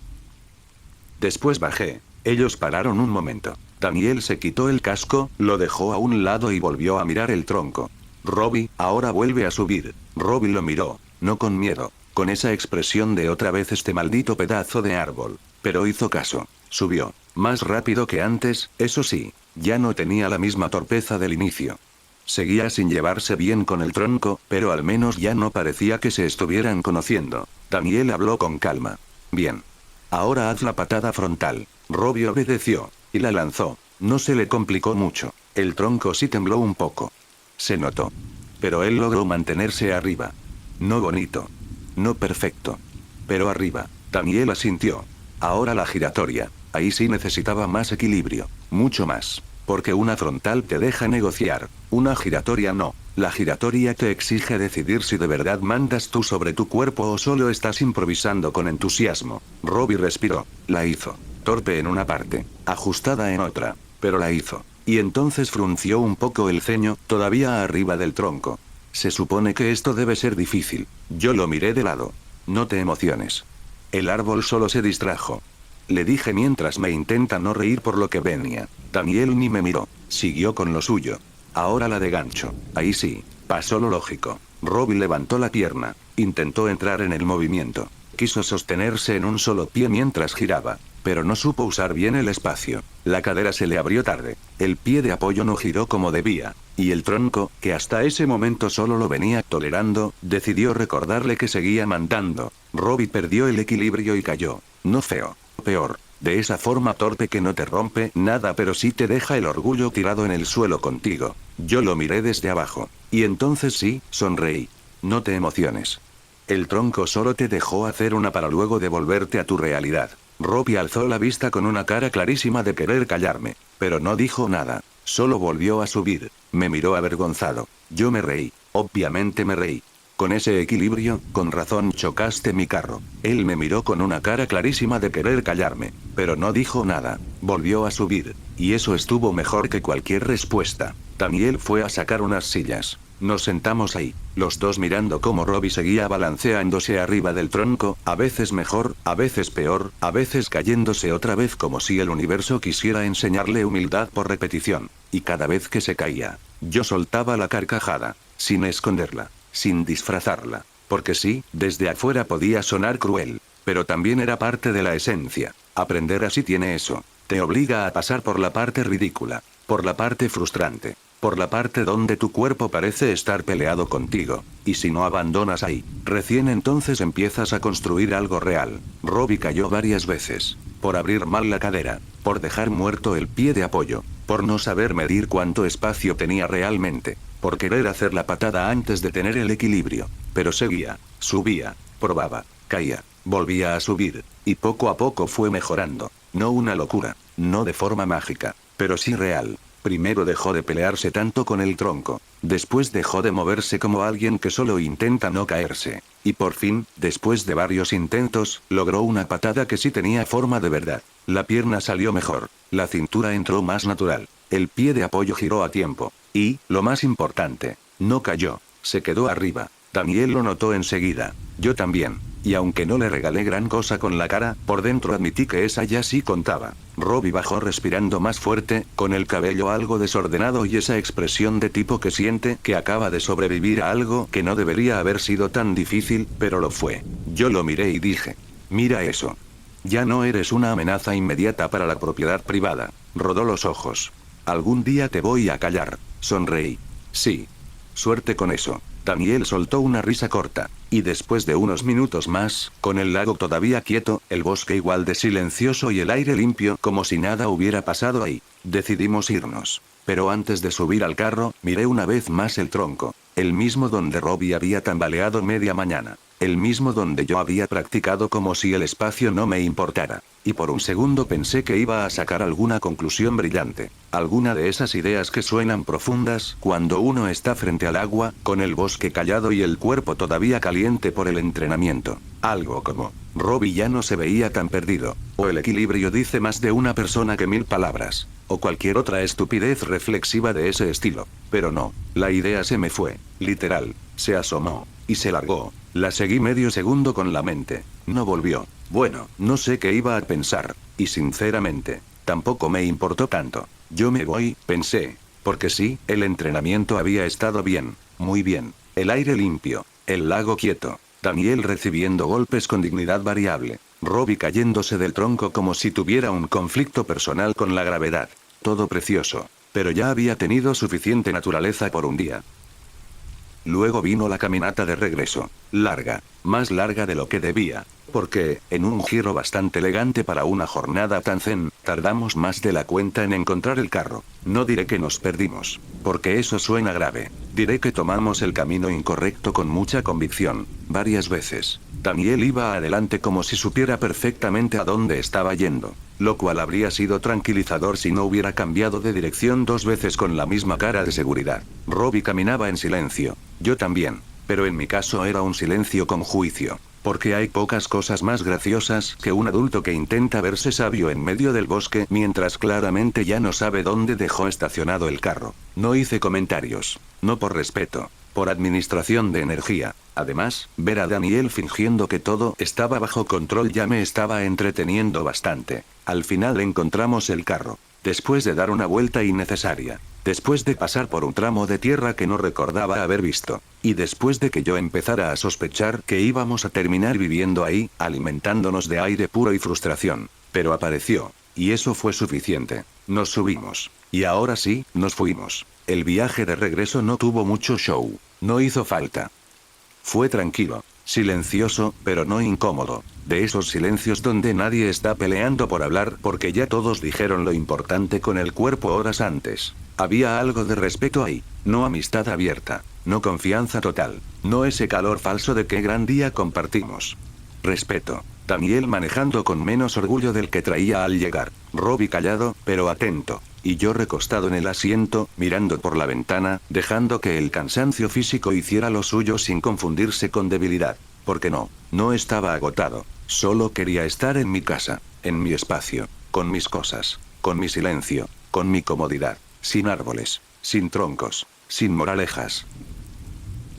Speaker 1: Después bajé. Ellos pararon un momento. Daniel se quitó el casco, lo dejó a un lado y volvió a mirar el tronco. Robbie, ahora vuelve a subir. Robbie lo miró, no con miedo, con esa expresión de otra vez este maldito pedazo de árbol. Pero hizo caso. Subió. Más rápido que antes, eso sí. Ya no tenía la misma torpeza del inicio. Seguía sin llevarse bien con el tronco, pero al menos ya no parecía que se estuvieran conociendo. Daniel habló con calma. Bien. Ahora haz la patada frontal. Robbie obedeció, y la lanzó. No se le complicó mucho. El tronco sí tembló un poco. Se notó. Pero él logró mantenerse arriba. No bonito. No perfecto. Pero arriba. Daniel asintió. Ahora la giratoria. Ahí sí necesitaba más equilibrio. Mucho más. Porque una frontal te deja negociar. Una giratoria no. La giratoria te exige decidir si de verdad mandas tú sobre tu cuerpo o solo estás improvisando con entusiasmo. Robbie respiró. La hizo. Torpe en una parte. Ajustada en otra. Pero la hizo. Y entonces frunció un poco el ceño, todavía arriba del tronco. Se supone que esto debe ser difícil. Yo lo miré de lado. No te emociones. El árbol solo se distrajo. Le dije mientras me intenta no reír por lo que venía. Daniel ni me miró. Siguió con lo suyo. Ahora la de gancho. Ahí sí. Pasó lo lógico. Robbie levantó la pierna. Intentó entrar en el movimiento. Quiso sostenerse en un solo pie mientras giraba. Pero no supo usar bien el espacio. La cadera se le abrió tarde. El pie de apoyo no giró como debía. Y el tronco, que hasta ese momento solo lo venía tolerando, decidió recordarle que seguía mandando. Robbie perdió el equilibrio y cayó. No feo. Peor. De esa forma torpe que no te rompe nada pero sí te deja el orgullo tirado en el suelo contigo. Yo lo miré desde abajo. Y entonces sí, sonreí. No te emociones. El tronco solo te dejó hacer una para luego devolverte a tu realidad. Robbie alzó la vista con una cara clarísima de querer callarme, pero no dijo nada, solo volvió a subir. Me miró avergonzado. Yo me reí. Obviamente me reí. Con ese equilibrio, con razón chocaste mi carro. Él me miró con una cara clarísima de querer callarme, pero no dijo nada. Volvió a subir, y eso estuvo mejor que cualquier respuesta. Daniel fue a sacar unas sillas. Nos sentamos ahí, los dos mirando cómo Robbie seguía balanceándose arriba del tronco, a veces mejor, a veces peor, a veces cayéndose otra vez como si el universo quisiera enseñarle humildad por repetición. Y cada vez que se caía, yo soltaba la carcajada, sin esconderla, sin disfrazarla. Porque sí, desde afuera podía sonar cruel, pero también era parte de la esencia. Aprender así tiene eso. Te obliga a pasar por la parte ridícula, por la parte frustrante, por la parte donde tu cuerpo parece estar peleado contigo, y si no abandonas ahí, recién entonces empiezas a construir algo real. Robbie cayó varias veces, por abrir mal la cadera, por dejar muerto el pie de apoyo, por no saber medir cuánto espacio tenía realmente, por querer hacer la patada antes de tener el equilibrio, pero seguía, subía, probaba, caía, volvía a subir, y poco a poco fue mejorando. No una locura, no de forma mágica, pero sí real. Primero dejó de pelearse tanto con el tronco, después dejó de moverse como alguien que solo intenta no caerse, y por fin, después de varios intentos, logró una patada que sí tenía forma de verdad. La pierna salió mejor, la cintura entró más natural, el pie de apoyo giró a tiempo, y, lo más importante, no cayó, se quedó arriba. Daniel lo notó enseguida, yo también. Y aunque no le regalé gran cosa con la cara, por dentro admití que esa ya sí contaba. Robbie bajó respirando más fuerte, con el cabello algo desordenado y esa expresión de tipo que siente que acaba de sobrevivir a algo que no debería haber sido tan difícil, pero lo fue. Yo lo miré y dije, mira eso. Ya no eres una amenaza inmediata para la propiedad privada. Rodó los ojos. Algún día te voy a callar. Sonreí. Sí. Suerte con eso. Daniel soltó una risa corta, y después de unos minutos más, con el lago todavía quieto, el bosque igual de silencioso y el aire limpio como si nada hubiera pasado ahí, decidimos irnos. Pero antes de subir al carro, miré una vez más el tronco, el mismo donde Robbie había tambaleado media mañana, el mismo donde yo había practicado como si el espacio no me importara. Y por un segundo pensé que iba a sacar alguna conclusión brillante, alguna de esas ideas que suenan profundas cuando uno está frente al agua, con el bosque callado y el cuerpo todavía caliente por el entrenamiento. Algo como, Robbie ya no se veía tan perdido, o el equilibrio dice más de una persona que 1000 palabras, o cualquier otra estupidez reflexiva de ese estilo. Pero no, la idea se me fue, literal, se asomó, y se largó. La seguí medio segundo con la mente. No volvió. Bueno, no sé qué iba a pensar, y sinceramente, tampoco me importó tanto. Yo me voy, pensé, porque sí, el entrenamiento había estado bien, muy bien. El aire limpio, el lago quieto, Daniel recibiendo golpes con dignidad variable, Robbie cayéndose del tronco como si tuviera un conflicto personal con la gravedad. Todo precioso, pero ya había tenido suficiente naturaleza por un día. Luego vino la caminata de regreso, larga, más larga de lo que debía, porque, en un giro bastante elegante para una jornada tan zen, tardamos más de la cuenta en encontrar el carro. No diré que nos perdimos, porque eso suena grave. Diré que tomamos el camino incorrecto con mucha convicción, varias veces. Daniel iba adelante como si supiera perfectamente a dónde estaba yendo, lo cual habría sido tranquilizador si no hubiera cambiado de dirección 2 veces con la misma cara de seguridad. Robbie caminaba en silencio, yo también, pero en mi caso era un silencio con juicio, porque hay pocas cosas más graciosas que un adulto que intenta verse sabio en medio del bosque mientras claramente ya no sabe dónde dejó estacionado el carro. No hice comentarios, no por respeto, por administración de energía. Además, ver a Daniel fingiendo que todo estaba bajo control ya me estaba entreteniendo bastante. Al final encontramos el carro, después de dar una vuelta innecesaria, después de pasar por un tramo de tierra que no recordaba haber visto, y después de que yo empezara a sospechar que íbamos a terminar viviendo ahí, alimentándonos de aire puro y frustración. Pero apareció, y eso fue suficiente. Nos subimos, y ahora sí, nos fuimos. El viaje de regreso no tuvo mucho show, no hizo falta. Fue tranquilo, silencioso, pero no incómodo. De esos silencios donde nadie está peleando por hablar porque ya todos dijeron lo importante con el cuerpo horas antes. Había algo de respeto ahí, no amistad abierta, no confianza total, no ese calor falso de qué gran día compartimos. Respeto. Daniel manejando con menos orgullo del que traía al llegar. Robbie callado, pero atento. Y yo recostado en el asiento, mirando por la ventana, dejando que el cansancio físico hiciera lo suyo sin confundirse con debilidad. Porque no estaba agotado. Solo quería estar en mi casa, en mi espacio, con mis cosas, con mi silencio, con mi comodidad, sin árboles, sin troncos, sin moralejas.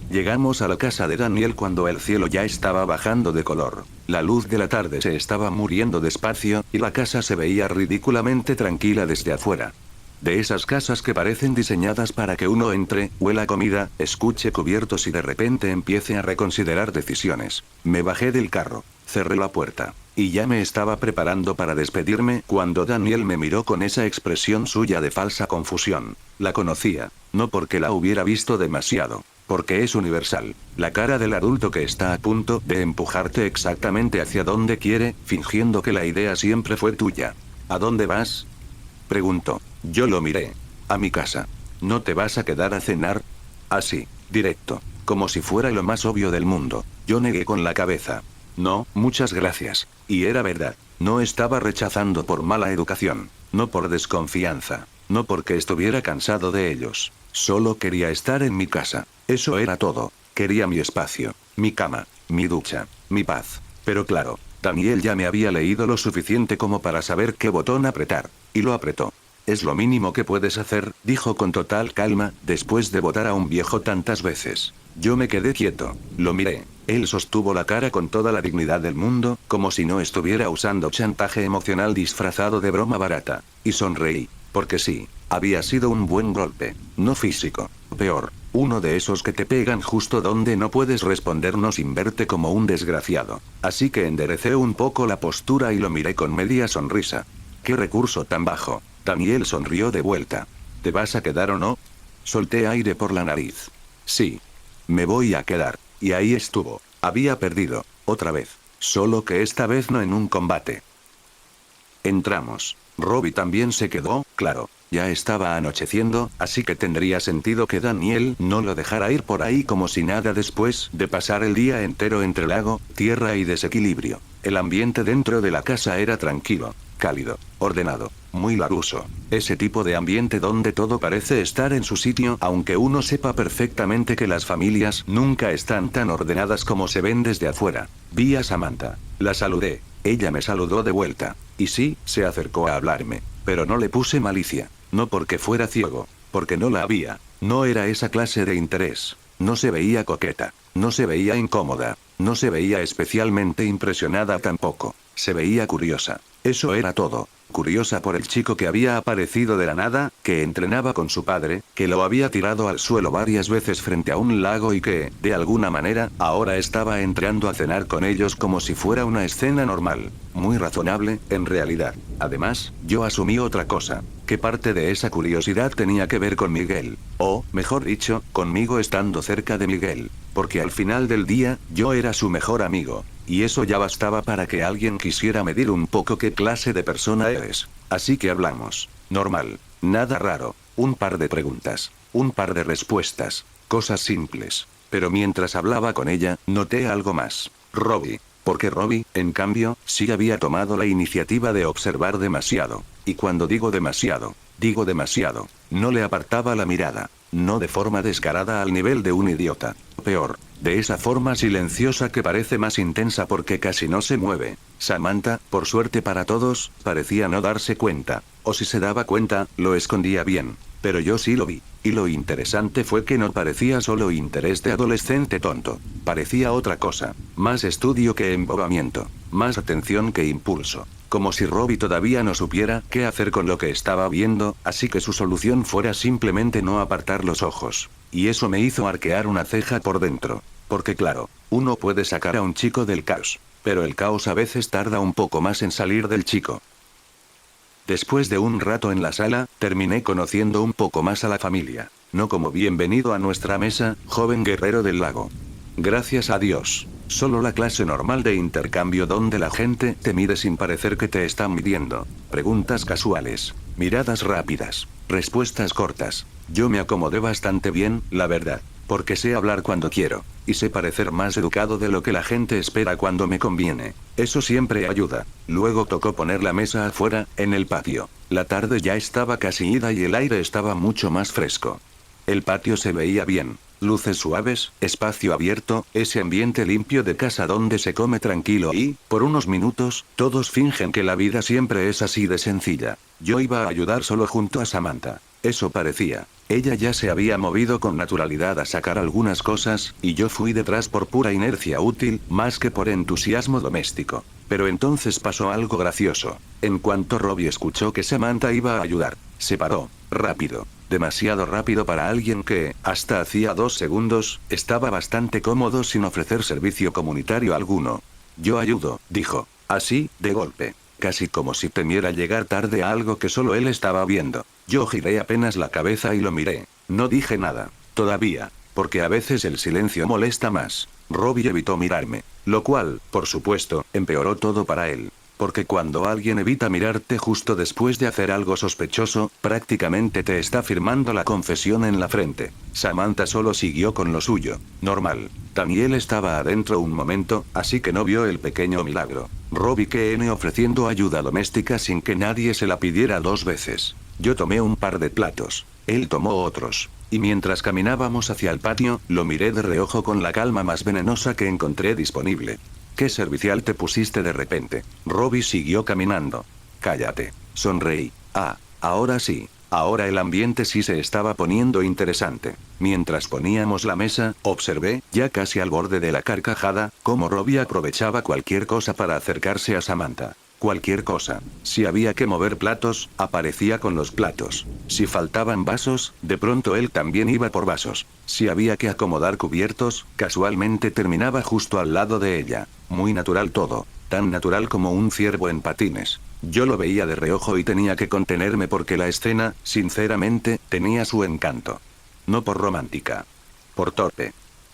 Speaker 1: Llegamos a la casa de Daniel cuando el cielo ya estaba bajando de color. La luz de la tarde se estaba muriendo despacio, y la casa se veía ridículamente tranquila desde afuera. De esas casas que parecen diseñadas para que uno entre, huela comida, escuche cubiertos y de repente empiece a reconsiderar decisiones. Me bajé del carro, cerré la puerta, y ya me estaba preparando para despedirme cuando Daniel me miró con esa expresión suya de falsa confusión. La conocía, no porque la hubiera visto demasiado, porque es universal. La cara del adulto que está a punto de empujarte exactamente hacia donde quiere, fingiendo que la idea siempre fue tuya. ¿A dónde vas?, preguntó. Yo lo miré. A mi casa. ¿No te vas a quedar a cenar? Así, directo, como si fuera lo más obvio del mundo. Yo negué con la cabeza. No, muchas gracias. Y era verdad. No estaba rechazando por mala educación, no por desconfianza, no porque estuviera cansado de ellos. Solo quería estar en mi casa. Eso era todo. Quería mi espacio, mi cama, mi ducha, mi paz. Pero claro, Daniel ya me había leído lo suficiente como para saber qué botón apretar. Y lo apretó. Es lo mínimo que puedes hacer, dijo con total calma, después de votar a un viejo tantas veces. Yo me quedé quieto. Lo miré. Él sostuvo la cara con toda la dignidad del mundo, como si no estuviera usando chantaje emocional disfrazado de broma barata. Y sonreí. Porque sí, había sido un buen golpe. No físico. Peor. Uno de esos que te pegan justo donde no puedes respondernos sin verte como un desgraciado. Así que enderecé un poco la postura y lo miré con media sonrisa. ¡Qué recurso tan bajo! Daniel sonrió de vuelta. ¿Te vas a quedar o no? Solté aire por la nariz. Sí. Me voy a quedar. Y ahí estuvo. Había perdido. Otra vez. Solo que esta vez no en un combate. Entramos. Robbie también se quedó, claro. Ya estaba anocheciendo, así que tendría sentido que Daniel no lo dejara ir por ahí como si nada después de pasar el día entero entre lago, tierra y desequilibrio. El ambiente dentro de la casa era tranquilo, cálido, ordenado, muy laruso. Ese tipo de ambiente donde todo parece estar en su sitio, aunque uno sepa perfectamente que las familias nunca están tan ordenadas como se ven desde afuera. Vi a Samantha. La saludé. Ella me saludó de vuelta. Y sí, se acercó a hablarme. Pero no le puse malicia. No porque fuera ciego. Porque no la había. No era esa clase de interés. No se veía coqueta. No se veía incómoda. No se veía especialmente impresionada tampoco. Se veía curiosa. Eso era todo. Curiosa por el chico que había aparecido de la nada, que entrenaba con su padre, que lo había tirado al suelo varias veces frente a un lago y que, de alguna manera, ahora estaba entrando a cenar con ellos como si fuera una escena normal. Muy razonable, en realidad. Además, yo asumí otra cosa. ¿Qué parte de esa curiosidad tenía que ver con Miguel? O, mejor dicho, conmigo estando cerca de Miguel. Porque al final del día, yo era su mejor amigo. Y eso ya bastaba para que alguien quisiera medir un poco qué clase de persona eres. Así que hablamos. Normal. Nada raro. Un par de preguntas. Un par de respuestas. Cosas simples. Pero mientras hablaba con ella, noté algo más. Robbie. Porque Robbie, en cambio, sí había tomado la iniciativa de observar demasiado. Y cuando digo demasiado, no le apartaba la mirada. No de forma descarada al nivel de un idiota. Peor, de esa forma silenciosa que parece más intensa porque casi no se mueve. Samantha, por suerte para todos, parecía no darse cuenta. O si se daba cuenta, lo escondía bien. Pero yo sí lo vi. Y lo interesante fue que no parecía solo interés de adolescente tonto. Parecía otra cosa. Más estudio que embobamiento. Más atención que impulso. Como si Robbie todavía no supiera qué hacer con lo que estaba viendo, así que su solución fuera simplemente no apartar los ojos. Y eso me hizo arquear una ceja por dentro. Porque claro, uno puede sacar a un chico del caos. Pero el caos a veces tarda un poco más en salir del chico. Después de un rato en la sala, terminé conociendo un poco más a la familia. No como bienvenido a nuestra mesa, joven guerrero del lago. Gracias a Dios. Solo la clase normal de intercambio donde la gente te mide sin parecer que te están midiendo. Preguntas casuales. Miradas rápidas. Respuestas cortas. Yo me acomodé bastante bien, la verdad. Porque sé hablar cuando quiero, y sé parecer más educado de lo que la gente espera cuando me conviene. Eso siempre ayuda. Luego tocó poner la mesa afuera, en el patio. La tarde ya estaba casi ida y el aire estaba mucho más fresco. El patio se veía bien. Luces suaves, espacio abierto, ese ambiente limpio de casa donde se come tranquilo y, por unos minutos, todos fingen que la vida siempre es así de sencilla. Yo iba a ayudar solo junto a Samantha. Eso parecía. Ella ya se había movido con naturalidad a sacar algunas cosas, y yo fui detrás por pura inercia útil, más que por entusiasmo doméstico. Pero entonces pasó algo gracioso. En cuanto Robbie escuchó que Samantha iba a ayudar, se paró, rápido. Demasiado rápido para alguien que, hasta hacía 2 segundos, estaba bastante cómodo sin ofrecer servicio comunitario alguno. Yo ayudo, dijo. Así, de golpe. Casi como si temiera llegar tarde a algo que solo él estaba viendo. Yo giré apenas la cabeza y lo miré. No dije nada. Todavía. Porque a veces el silencio molesta más. Robbie evitó mirarme. Lo cual, por supuesto, empeoró todo para él. Porque cuando alguien evita mirarte justo después de hacer algo sospechoso, prácticamente te está firmando la confesión en la frente. Samantha solo siguió con lo suyo. Normal. Daniel estaba adentro un momento, así que no vio el pequeño milagro. Robbie Keene ofreciendo ayuda doméstica sin que nadie se la pidiera 2 veces. Yo tomé un par de platos. Él tomó otros. Y mientras caminábamos hacia el patio, lo miré de reojo con la calma más venenosa que encontré disponible. «¿Qué servicial te pusiste de repente?» Robbie siguió caminando. «Cállate». Sonreí. «Ah, ahora sí. Ahora el ambiente sí se estaba poniendo interesante». Mientras poníamos la mesa, observé, ya casi al borde de la carcajada, cómo Robbie aprovechaba cualquier cosa para acercarse a Samantha. Cualquier cosa. Si había que mover platos, aparecía con los platos. Si faltaban vasos, de pronto él también iba por vasos. Si había que acomodar cubiertos, casualmente terminaba justo al lado de ella. Muy natural todo. Tan natural como un ciervo en patines. Yo lo veía de reojo y tenía que contenerme porque la escena, sinceramente, tenía su encanto. No por romántica. Por torpe.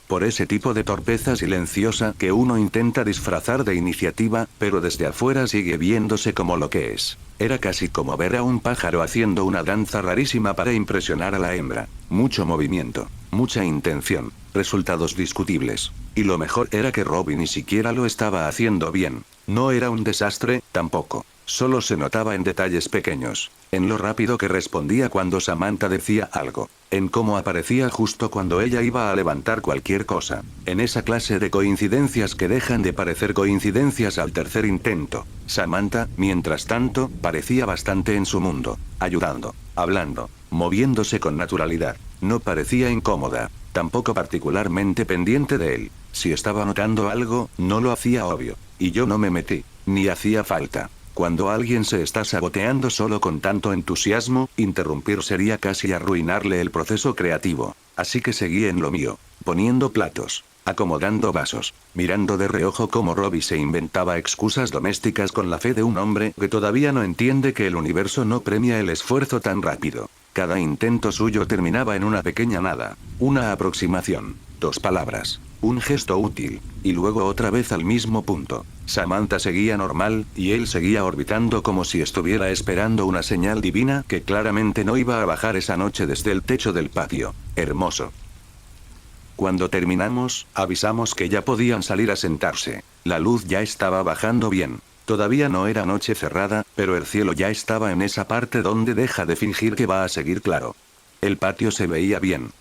Speaker 1: Por ese tipo de torpeza silenciosa que uno intenta disfrazar de iniciativa, pero desde afuera sigue viéndose como lo que es. Era casi como ver a un pájaro haciendo una danza rarísima para impresionar a la hembra. Mucho movimiento, mucha intención, resultados discutibles. Y lo mejor era que Robbie ni siquiera lo estaba haciendo bien. No era un desastre, tampoco. Solo se notaba en detalles pequeños. En lo rápido que respondía cuando Samantha decía algo. En cómo aparecía justo cuando ella iba a levantar cualquier cosa. En esa clase de coincidencias que dejan de parecer coincidencias al tercer intento. Samantha, mientras tanto, parecía bastante en su mundo. Ayudando, hablando, moviéndose con naturalidad. No parecía incómoda. Tampoco particularmente pendiente de él. Si estaba notando algo, no lo hacía obvio. Y yo no me metí. Ni hacía falta. Cuando alguien se está saboteando solo con tanto entusiasmo, interrumpir sería casi arruinarle el proceso creativo. Así que seguí en lo mío, poniendo platos, acomodando vasos, mirando de reojo cómo Robbie se inventaba excusas domésticas con la fe de un hombre que todavía no entiende que el universo no premia el esfuerzo tan rápido. Cada intento suyo terminaba en una pequeña nada, una aproximación, 2 palabras, un gesto útil, y luego otra vez al mismo punto. Samantha seguía normal, y él seguía orbitando como si estuviera esperando una señal divina que claramente no iba a bajar esa noche desde el techo del patio. Hermoso. Cuando terminamos, avisamos que ya podían salir a sentarse. La luz ya estaba bajando bien. Todavía no era noche cerrada, pero el cielo ya estaba en esa parte donde deja de fingir que va a seguir claro. El patio se veía bien.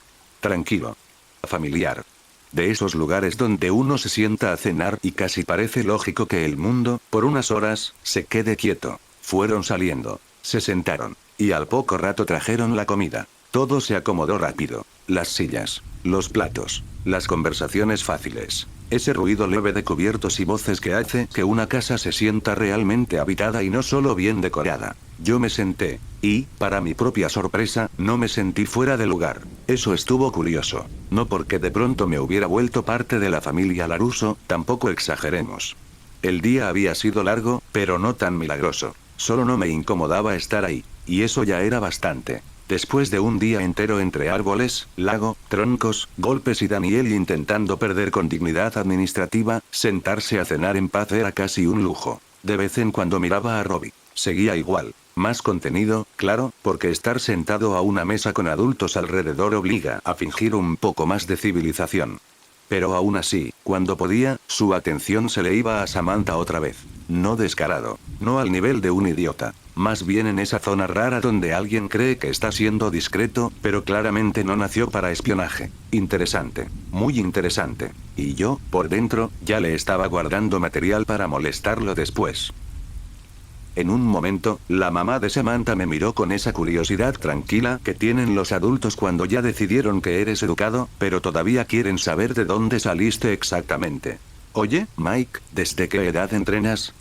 Speaker 1: Tranquilo. Familiar. De esos lugares donde uno se sienta a cenar y casi parece lógico que el mundo, por unas horas, se quede quieto. Fueron saliendo. Se sentaron. Y al poco rato trajeron la comida. Todo se acomodó rápido. Las sillas. Los platos. Las conversaciones fáciles. Ese ruido leve de cubiertos y voces que hace que una casa se sienta realmente habitada y no solo bien decorada. Yo me senté. Y, para mi propia sorpresa, no me sentí fuera de lugar. Eso estuvo curioso. No porque de pronto me hubiera vuelto parte de la familia Larusso, tampoco exageremos. El día había sido largo, pero no tan milagroso. Solo no me incomodaba estar ahí. Y eso ya era bastante. Después de un día entero entre árboles, lago, troncos, golpes y Daniel intentando perder con dignidad administrativa, sentarse a cenar en paz era casi un lujo. De vez en cuando miraba a Robbie. Seguía igual. Más contenido, claro, porque estar sentado a una mesa con adultos alrededor obliga a fingir un poco más de civilización. Pero aún así, cuando podía, su atención se le iba a Samantha otra vez. No descarado, no al nivel de un idiota, más bien en esa zona rara donde alguien cree que está siendo discreto, pero claramente no nació para espionaje. Interesante, muy interesante. Y yo, por dentro, ya le estaba guardando material para molestarlo después. En un momento, la mamá de Samantha me miró con esa curiosidad tranquila que tienen los adultos cuando ya decidieron que eres educado, pero todavía quieren saber de dónde saliste exactamente. Oye, Mike, ¿desde qué edad entrenas?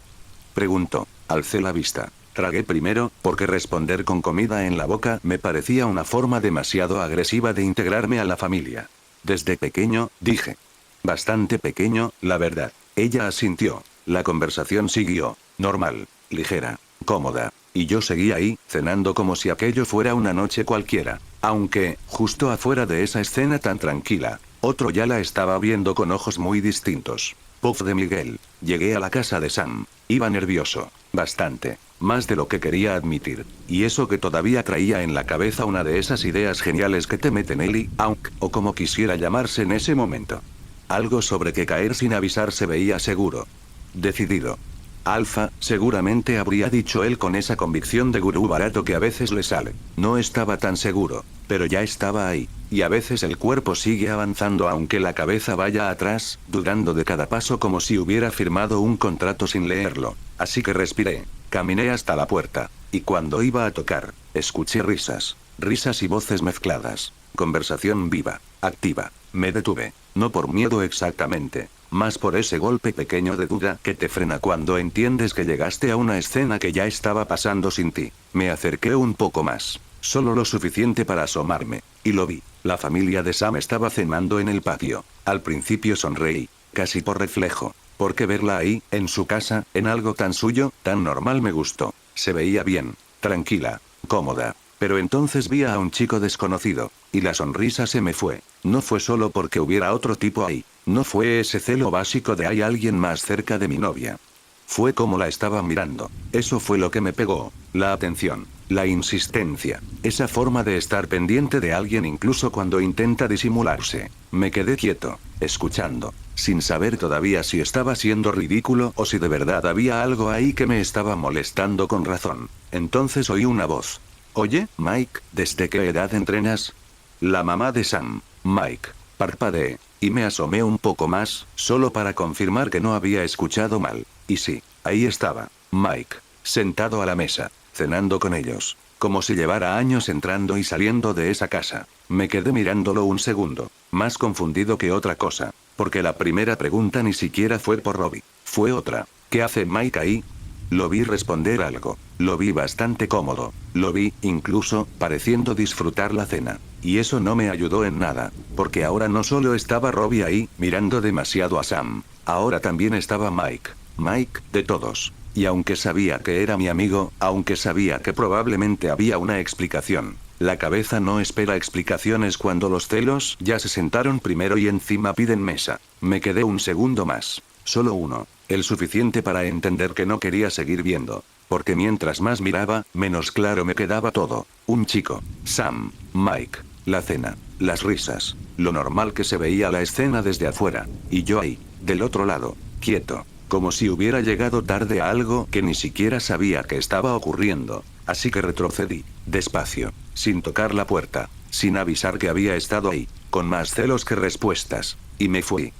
Speaker 1: Preguntó. Alcé la vista. Tragué primero, porque responder con comida en la boca me parecía una forma demasiado agresiva de integrarme a la familia. Desde pequeño, dije. Bastante pequeño, la verdad. Ella asintió. La conversación siguió. Normal. Ligera, cómoda, y yo seguía ahí, cenando como si aquello fuera una noche cualquiera, aunque, justo afuera de esa escena tan tranquila, otro ya la estaba viendo con ojos muy distintos. Puff de Miguel. Llegué a la casa de Sam. Iba nervioso, bastante, más de lo que quería admitir, y eso que todavía traía en la cabeza una de esas ideas geniales que te meten Ellie, aunque, o como quisiera llamarse en ese momento. Algo sobre que caer sin avisar se veía seguro. Decidido. Alfa, seguramente habría dicho él con esa convicción de gurú barato que a veces le sale. No estaba tan seguro, pero ya estaba ahí, y a veces el cuerpo sigue avanzando aunque la cabeza vaya atrás, dudando de cada paso como si hubiera firmado un contrato sin leerlo. Así que respiré, caminé hasta la puerta, y cuando iba a tocar, escuché risas y voces mezcladas. Conversación viva, activa. Me detuve, no por miedo exactamente, más por ese golpe pequeño de duda que te frena cuando entiendes que llegaste a una escena que ya estaba pasando sin ti. Me acerqué un poco más, solo lo suficiente para asomarme, y lo vi. La familia de Sam estaba cenando en el patio. Al principio sonreí, casi por reflejo, porque verla ahí, en su casa, en algo tan suyo, tan normal me gustó. Se veía bien, tranquila, cómoda. Pero entonces vi a un chico desconocido, y la sonrisa se me fue. No fue solo porque hubiera otro tipo ahí. No fue ese celo básico de hay alguien más cerca de mi novia. Fue como la estaba mirando. Eso fue lo que me pegó. La atención, la insistencia, esa forma de estar pendiente de alguien incluso cuando intenta disimularse. Me quedé quieto, escuchando, sin saber todavía si estaba siendo ridículo o si de verdad había algo ahí que me estaba molestando con razón. Entonces oí una voz. Oye, Mike, ¿desde qué edad entrenas? La mamá de Sam, Mike. Parpadeé, y me asomé un poco más, solo para confirmar que no había escuchado mal. Y sí, ahí estaba, Mike, sentado a la mesa, cenando con ellos, como si llevara años entrando y saliendo de esa casa. Me quedé mirándolo un segundo, más confundido que otra cosa, porque la primera pregunta ni siquiera fue por Robbie, fue otra. ¿Qué hace Mike ahí? Lo vi responder algo, lo vi bastante cómodo, lo vi, incluso, pareciendo disfrutar la cena. Y eso no me ayudó en nada, porque ahora no solo estaba Robbie ahí, mirando demasiado a Sam, ahora también estaba Mike. Mike, de todos. Y aunque sabía que era mi amigo, aunque sabía que probablemente había una explicación, la cabeza no espera explicaciones cuando los celos ya se sentaron primero y encima piden mesa. Me quedé un segundo más, solo uno. El suficiente para entender que no quería seguir viendo. Porque mientras más miraba, menos claro me quedaba todo. Un chico, Sam, Mike, la cena, las risas, lo normal que se veía la escena desde afuera. Y yo ahí, del otro lado, quieto, como si hubiera llegado tarde a algo que ni siquiera sabía que estaba ocurriendo. Así que retrocedí, despacio, sin tocar la puerta, sin avisar que había estado ahí, con más celos que respuestas, y me fui.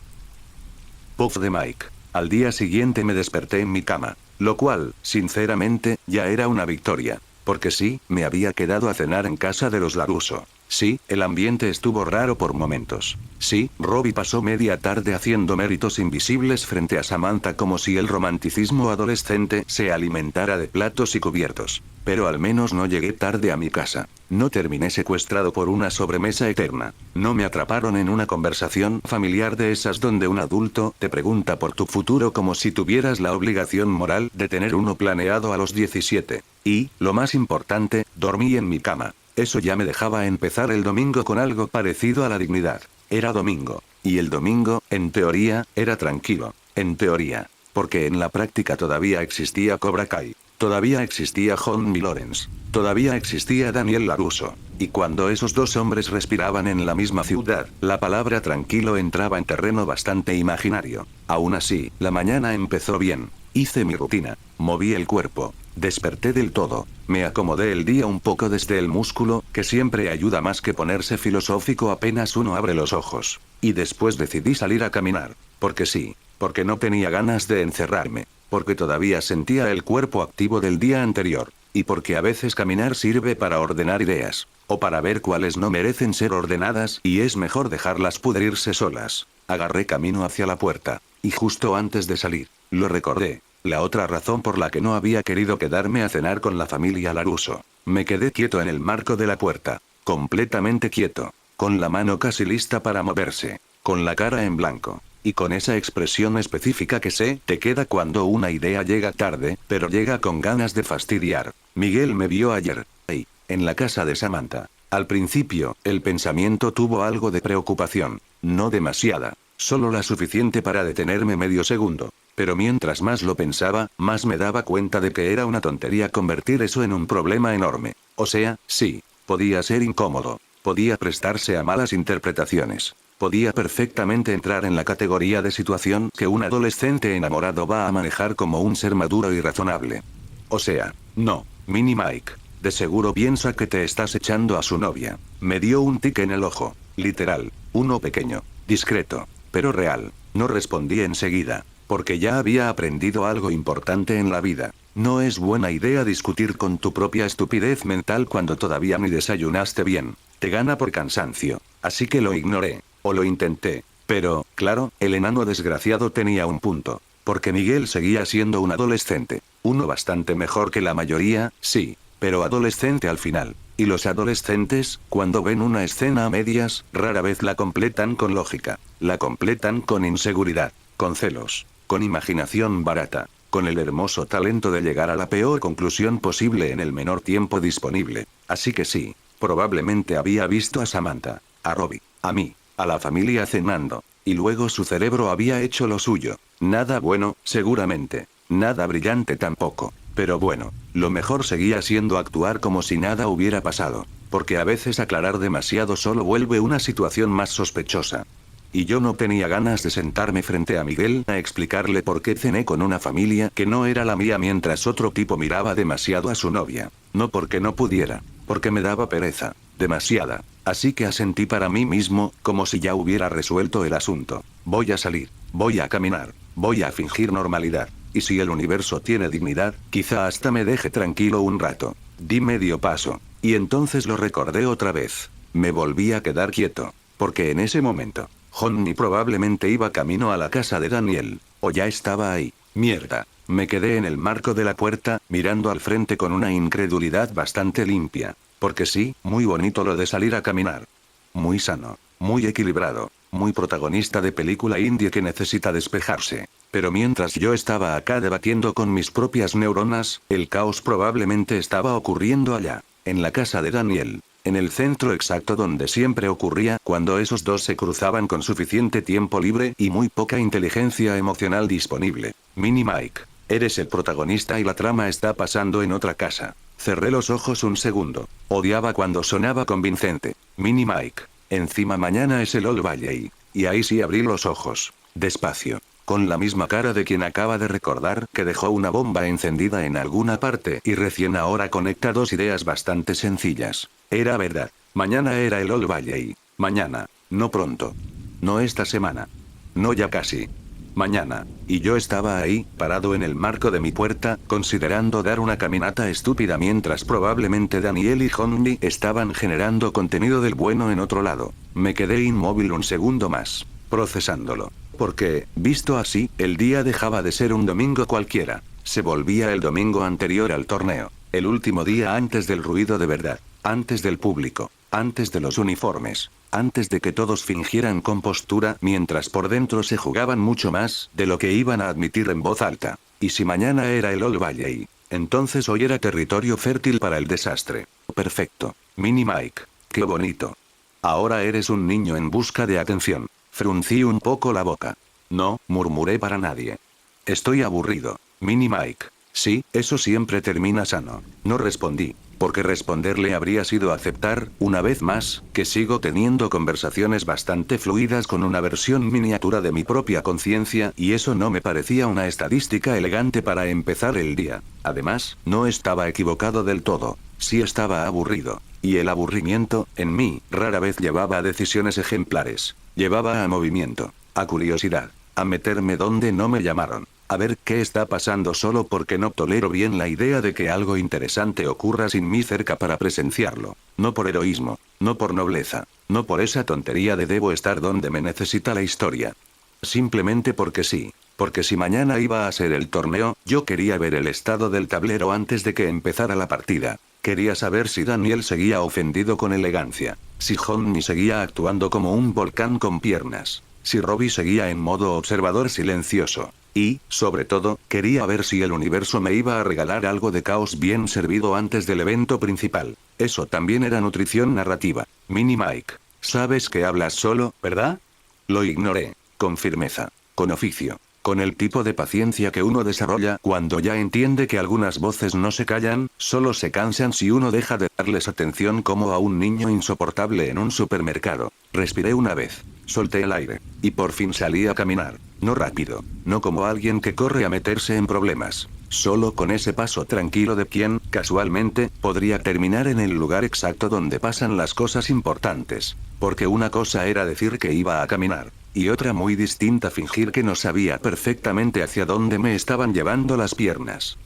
Speaker 1: Puff de Mike. Al día siguiente me desperté en mi cama, lo cual, sinceramente, ya era una victoria. Porque sí, me había quedado a cenar en casa de los Larusso. Sí, el ambiente estuvo raro por momentos. Sí, Robbie pasó media tarde haciendo méritos invisibles frente a Samantha como si el romanticismo adolescente se alimentara de platos y cubiertos. Pero al menos no llegué tarde a mi casa. No terminé secuestrado por una sobremesa eterna. No me atraparon en una conversación familiar de esas donde un adulto te pregunta por tu futuro como si tuvieras la obligación moral de tener uno planeado a los 17. Y, lo más importante, dormí en mi cama. Eso ya me dejaba empezar el domingo con algo parecido a la dignidad. Era domingo. Y el domingo, en teoría, era tranquilo. En teoría. Porque en la práctica todavía existía Cobra Kai. Todavía existía Johnny Lawrence. Todavía existía Daniel LaRusso. Y cuando esos dos hombres respiraban en la misma ciudad, la palabra tranquilo entraba en terreno bastante imaginario. Aún así, la mañana empezó bien. Hice mi rutina. Moví el cuerpo. Desperté del todo. Me acomodé el día un poco desde el músculo, que siempre ayuda más que ponerse filosófico apenas uno abre los ojos. Y después decidí salir a caminar. Porque sí. Porque no tenía ganas de encerrarme. Porque todavía sentía el cuerpo activo del día anterior. Y porque a veces caminar sirve para ordenar ideas. O para ver cuáles no merecen ser ordenadas y es mejor dejarlas pudrirse solas. Agarré camino hacia la puerta. Y justo antes de salir, lo recordé. La otra razón por la que no había querido quedarme a cenar con la familia LaRusso. Me quedé quieto en el marco de la puerta. Completamente quieto. Con la mano casi lista para moverse. Con la cara en blanco. Y con esa expresión específica que te queda cuando una idea llega tarde, pero llega con ganas de fastidiar. Miguel me vio ayer, ahí, en la casa de Samantha. Al principio, el pensamiento tuvo algo de preocupación. No demasiada. Solo la suficiente para detenerme medio segundo. Pero mientras más lo pensaba, más me daba cuenta de que era una tontería convertir eso en un problema enorme. O sea, sí, podía ser incómodo. Podía prestarse a malas interpretaciones. Podía perfectamente entrar en la categoría de situación que un adolescente enamorado va a manejar como un ser maduro y razonable. O sea, no, Mini Mike. De seguro piensa que te estás echando a su novia. Me dio un tic en el ojo. Literal. Uno pequeño. Discreto. Pero real. No respondí enseguida. Porque ya había aprendido algo importante en la vida. No es buena idea discutir con tu propia estupidez mental cuando todavía ni desayunaste bien. Te gana por cansancio. Así que lo ignoré. O lo intenté. Pero, claro, el enano desgraciado tenía un punto. Porque Miguel seguía siendo un adolescente. Uno bastante mejor que la mayoría, sí. Pero adolescente al final. Y los adolescentes, cuando ven una escena a medias, rara vez la completan con lógica. La completan con inseguridad. Con celos. Con imaginación barata. Con el hermoso talento de llegar a la peor conclusión posible en el menor tiempo disponible. Así que sí. Probablemente había visto a Samantha. A Robbie. A mí. A la familia cenando. Y luego su cerebro había hecho lo suyo. Nada bueno, seguramente. Nada brillante tampoco. Pero bueno, lo mejor seguía siendo actuar como si nada hubiera pasado. Porque a veces aclarar demasiado solo vuelve una situación más sospechosa. Y yo no tenía ganas de sentarme frente a Miguel a explicarle por qué cené con una familia que no era la mía mientras otro tipo miraba demasiado a su novia. No porque no pudiera. Porque me daba pereza. Demasiada. Así que asentí para mí mismo, como si ya hubiera resuelto el asunto. Voy a salir. Voy a caminar. Voy a fingir normalidad. Y si el universo tiene dignidad, quizá hasta me deje tranquilo un rato. Di medio paso. Y entonces lo recordé otra vez. Me volví a quedar quieto. Porque en ese momento, Johnny probablemente iba camino a la casa de Daniel. O ya estaba ahí. Mierda. Me quedé en el marco de la puerta, mirando al frente con una incredulidad bastante limpia. Porque sí, muy bonito lo de salir a caminar. Muy sano. Muy equilibrado. Muy protagonista de película indie que necesita despejarse. Pero mientras yo estaba acá debatiendo con mis propias neuronas, el caos probablemente estaba ocurriendo allá. En la casa de Daniel. En el centro exacto donde siempre ocurría cuando esos dos se cruzaban con suficiente tiempo libre y muy poca inteligencia emocional disponible. Mini Mike. Eres el protagonista y la trama está pasando en otra casa. Cerré los ojos un segundo. Odiaba cuando sonaba convincente. Mini Mike. Encima mañana es el Old Valley. Y ahí sí abrí los ojos. Despacio. Con la misma cara de quien acaba de recordar que dejó una bomba encendida en alguna parte y recién ahora conecta dos ideas bastante sencillas. Era verdad. Mañana era el Old Valley. Mañana. No pronto. No esta semana. No ya casi. Mañana. Y yo estaba ahí, parado en el marco de mi puerta, considerando dar una caminata estúpida mientras probablemente Daniel y Johnny estaban generando contenido del bueno en otro lado. Me quedé inmóvil un segundo más, procesándolo. Porque, visto así, el día dejaba de ser un domingo cualquiera. Se volvía el domingo anterior al torneo. El último día antes del ruido de verdad. Antes del público. Antes de los uniformes. Antes de que todos fingieran compostura mientras por dentro se jugaban mucho más de lo que iban a admitir en voz alta. Y si mañana era el Old Valley, entonces hoy era territorio fértil para el desastre. Perfecto. Mini Mike. Qué bonito. Ahora eres un niño en busca de atención. Fruncí un poco la boca. No, murmuré para nadie. Estoy aburrido. Mini Mike. Sí, eso siempre termina sano. No respondí, porque responderle habría sido aceptar, una vez más, que sigo teniendo conversaciones bastante fluidas con una versión miniatura de mi propia conciencia, y eso no me parecía una estadística elegante para empezar el día. Además, no estaba equivocado del todo. Sí estaba aburrido. Y el aburrimiento, en mí, rara vez llevaba a decisiones ejemplares. Llevaba a movimiento, a curiosidad, a meterme donde no me llamaron. A ver qué está pasando solo porque no tolero bien la idea de que algo interesante ocurra sin mí cerca para presenciarlo. No por heroísmo, no por nobleza, no por esa tontería de debo estar donde me necesita la historia. Simplemente porque sí. Porque si mañana iba a ser el torneo, yo quería ver el estado del tablero antes de que empezara la partida. Quería saber si Daniel seguía ofendido con elegancia. Si Johnny seguía actuando como un volcán con piernas. Si Robbie seguía en modo observador silencioso. Y, sobre todo, quería ver si el universo me iba a regalar algo de caos bien servido antes del evento principal. Eso también era nutrición narrativa. Mini Mike. Sabes que hablas solo, ¿verdad? Lo ignoré. Con firmeza. Con oficio. Con el tipo de paciencia que uno desarrolla cuando ya entiende que algunas voces no se callan, solo se cansan si uno deja de darles atención como a un niño insoportable en un supermercado. Respiré una vez. Solté el aire. Y por fin salí a caminar. No rápido. No como alguien que corre a meterse en problemas. Solo con ese paso tranquilo de quien, casualmente, podría terminar en el lugar exacto donde pasan las cosas importantes. Porque una cosa era decir que iba a caminar. Y otra muy distinta fingir que no sabía perfectamente hacia dónde me estaban llevando las piernas.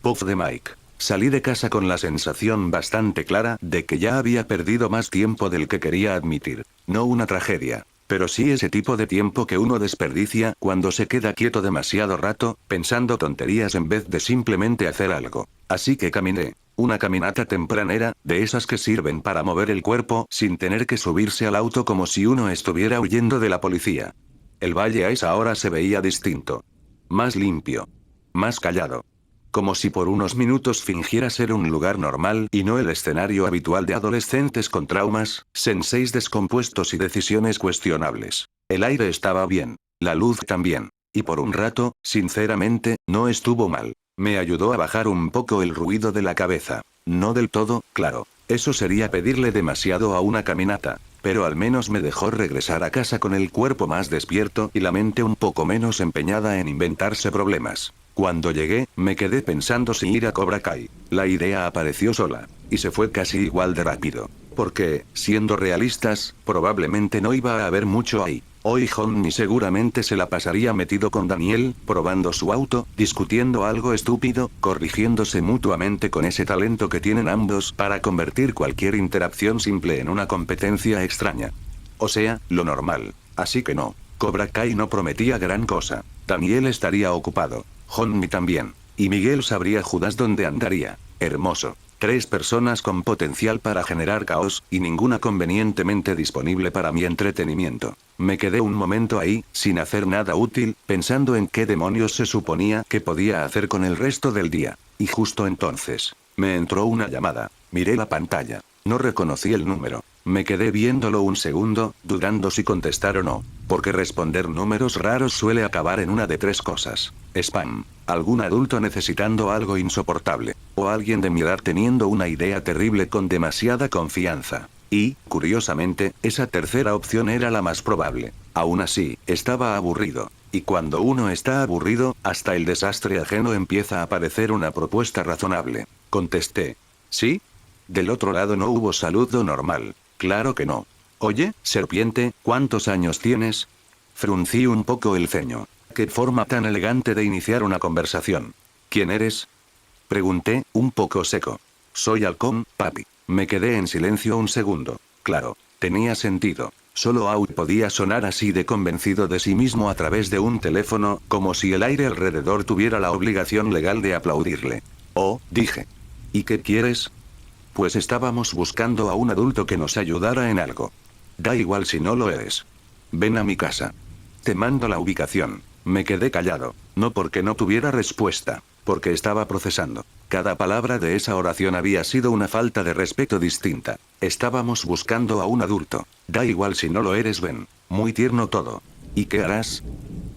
Speaker 1: Puff de Mike. Salí de casa con la sensación bastante clara de que ya había perdido más tiempo del que quería admitir. No una tragedia, pero sí ese tipo de tiempo que uno desperdicia cuando se queda quieto demasiado rato, pensando tonterías en vez de simplemente hacer algo. Así que caminé. Una caminata tempranera, de esas que sirven para mover el cuerpo sin tener que subirse al auto como si uno estuviera huyendo de la policía. El valle a esa hora se veía distinto. Más limpio. Más callado. Como si por unos minutos fingiera ser un lugar normal y no el escenario habitual de adolescentes con traumas, senseis descompuestos y decisiones cuestionables. El aire estaba bien. La luz también. Y por un rato, sinceramente, no estuvo mal. Me ayudó a bajar un poco el ruido de la cabeza. No del todo, claro. Eso sería pedirle demasiado a una caminata. Pero al menos me dejó regresar a casa con el cuerpo más despierto y la mente un poco menos empeñada en inventarse problemas. Cuando llegué, me quedé pensando si ir a Cobra Kai. La idea apareció sola. Y se fue casi igual de rápido. Porque, siendo realistas, probablemente no iba a haber mucho ahí. Hoy Johnny seguramente se la pasaría metido con Daniel, probando su auto, discutiendo algo estúpido, corrigiéndose mutuamente con ese talento que tienen ambos para convertir cualquier interacción simple en una competencia extraña. O sea, lo normal. Así que no. Cobra Kai no prometía gran cosa. Daniel estaría ocupado. Johnny también. Y Miguel sabría Judas dónde andaría. Hermoso. 3 personas con potencial para generar caos, y ninguna convenientemente disponible para mi entretenimiento. Me quedé un momento ahí, sin hacer nada útil, pensando en qué demonios se suponía que podía hacer con el resto del día. Y justo entonces, me entró una llamada. Miré la pantalla. No reconocí el número. Me quedé viéndolo un segundo, dudando si contestar o no. Porque responder números raros suele acabar en una de 3 cosas. Spam. Algún adulto necesitando algo insoportable. O alguien de mi edad teniendo una idea terrible con demasiada confianza. Y, curiosamente, esa tercera opción era la más probable. Aún así, estaba aburrido. Y cuando uno está aburrido, hasta el desastre ajeno empieza a parecer una propuesta razonable. Contesté. ¿Sí? Del otro lado no hubo saludo normal. Claro que no. Oye, serpiente, ¿cuántos años tienes? Fruncí un poco el ceño. Qué forma tan elegante de iniciar una conversación. ¿Quién eres? Pregunté, un poco seco. Soy Halcón, papi. Me quedé en silencio un segundo. Claro, tenía sentido. Solo Aud podía sonar así de convencido de sí mismo a través de un teléfono, como si el aire alrededor tuviera la obligación legal de aplaudirle. Oh, dije. ¿Y qué quieres? Pues estábamos buscando a un adulto que nos ayudara en algo. Da igual si no lo eres. Ven a mi casa. Te mando la ubicación. Me quedé callado. No porque no tuviera respuesta. Porque estaba procesando. Cada palabra de esa oración había sido una falta de respeto distinta. Estábamos buscando a un adulto. Da igual si no lo eres, ven. Muy tierno todo. ¿Y qué harás?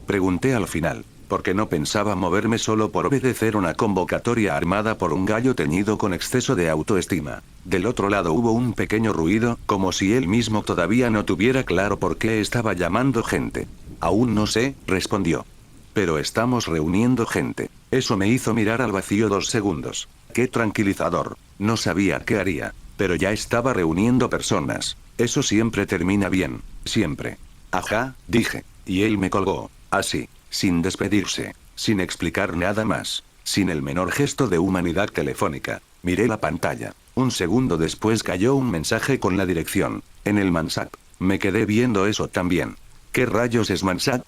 Speaker 1: Pregunté al final. porque no pensaba moverme solo por obedecer una convocatoria armada por un gallo teñido con exceso de autoestima. Del otro lado hubo un pequeño ruido, como si él mismo todavía no tuviera claro por qué estaba llamando gente. Aún no sé, respondió. Pero estamos reuniendo gente. Eso me hizo mirar al vacío 2 segundos. Qué tranquilizador. No sabía qué haría, pero ya estaba reuniendo personas. Eso siempre termina bien, siempre. Ajá, dije. Y él me colgó. Así, sin despedirse, sin explicar nada más, sin el menor gesto de humanidad telefónica. Miré la pantalla. Un segundo después cayó un mensaje con la dirección. En el Mansap. Me quedé viendo eso también. ¿Qué rayos es Mansap?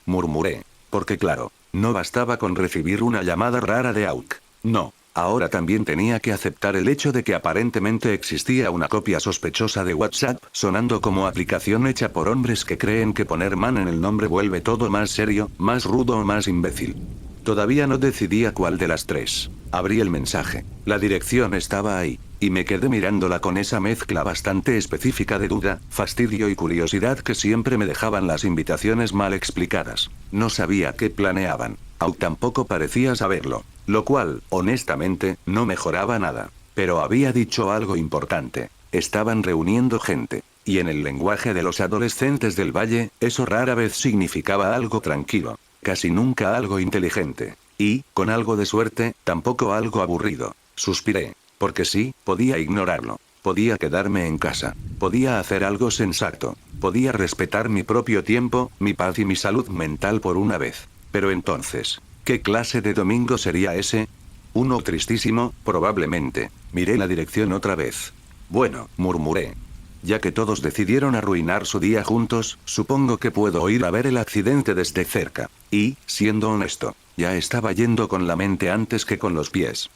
Speaker 1: Murmuré. Porque claro, no bastaba con recibir una llamada rara de Auk. No, ahora también tenía que aceptar el hecho de que aparentemente existía una copia sospechosa de WhatsApp sonando como aplicación hecha por hombres que creen que poner man en el nombre vuelve todo más serio, más rudo o más imbécil. Todavía no decidía cuál de las tres. Abrí el mensaje. La dirección estaba ahí, y me quedé mirándola con esa mezcla bastante específica de duda, fastidio y curiosidad que siempre me dejaban las invitaciones mal explicadas. No sabía qué planeaban. Aún tampoco parecía saberlo. Lo cual, honestamente, no mejoraba nada. Pero había dicho algo importante. Estaban reuniendo gente. Y en el lenguaje de los adolescentes del valle, eso rara vez significaba algo tranquilo. Casi nunca algo inteligente. Y, con algo de suerte, tampoco algo aburrido. Suspiré. Porque sí, podía ignorarlo. Podía quedarme en casa. Podía hacer algo sensato. Podía respetar mi propio tiempo, mi paz y mi salud mental por una vez. Pero entonces, ¿qué clase de domingo sería ese? Uno tristísimo, probablemente. Miré la dirección otra vez. Bueno, murmuré. Ya que todos decidieron arruinar su día juntos, supongo que puedo ir a ver el accidente desde cerca. Y, siendo honesto, ya estaba yendo con la mente antes que con los pies.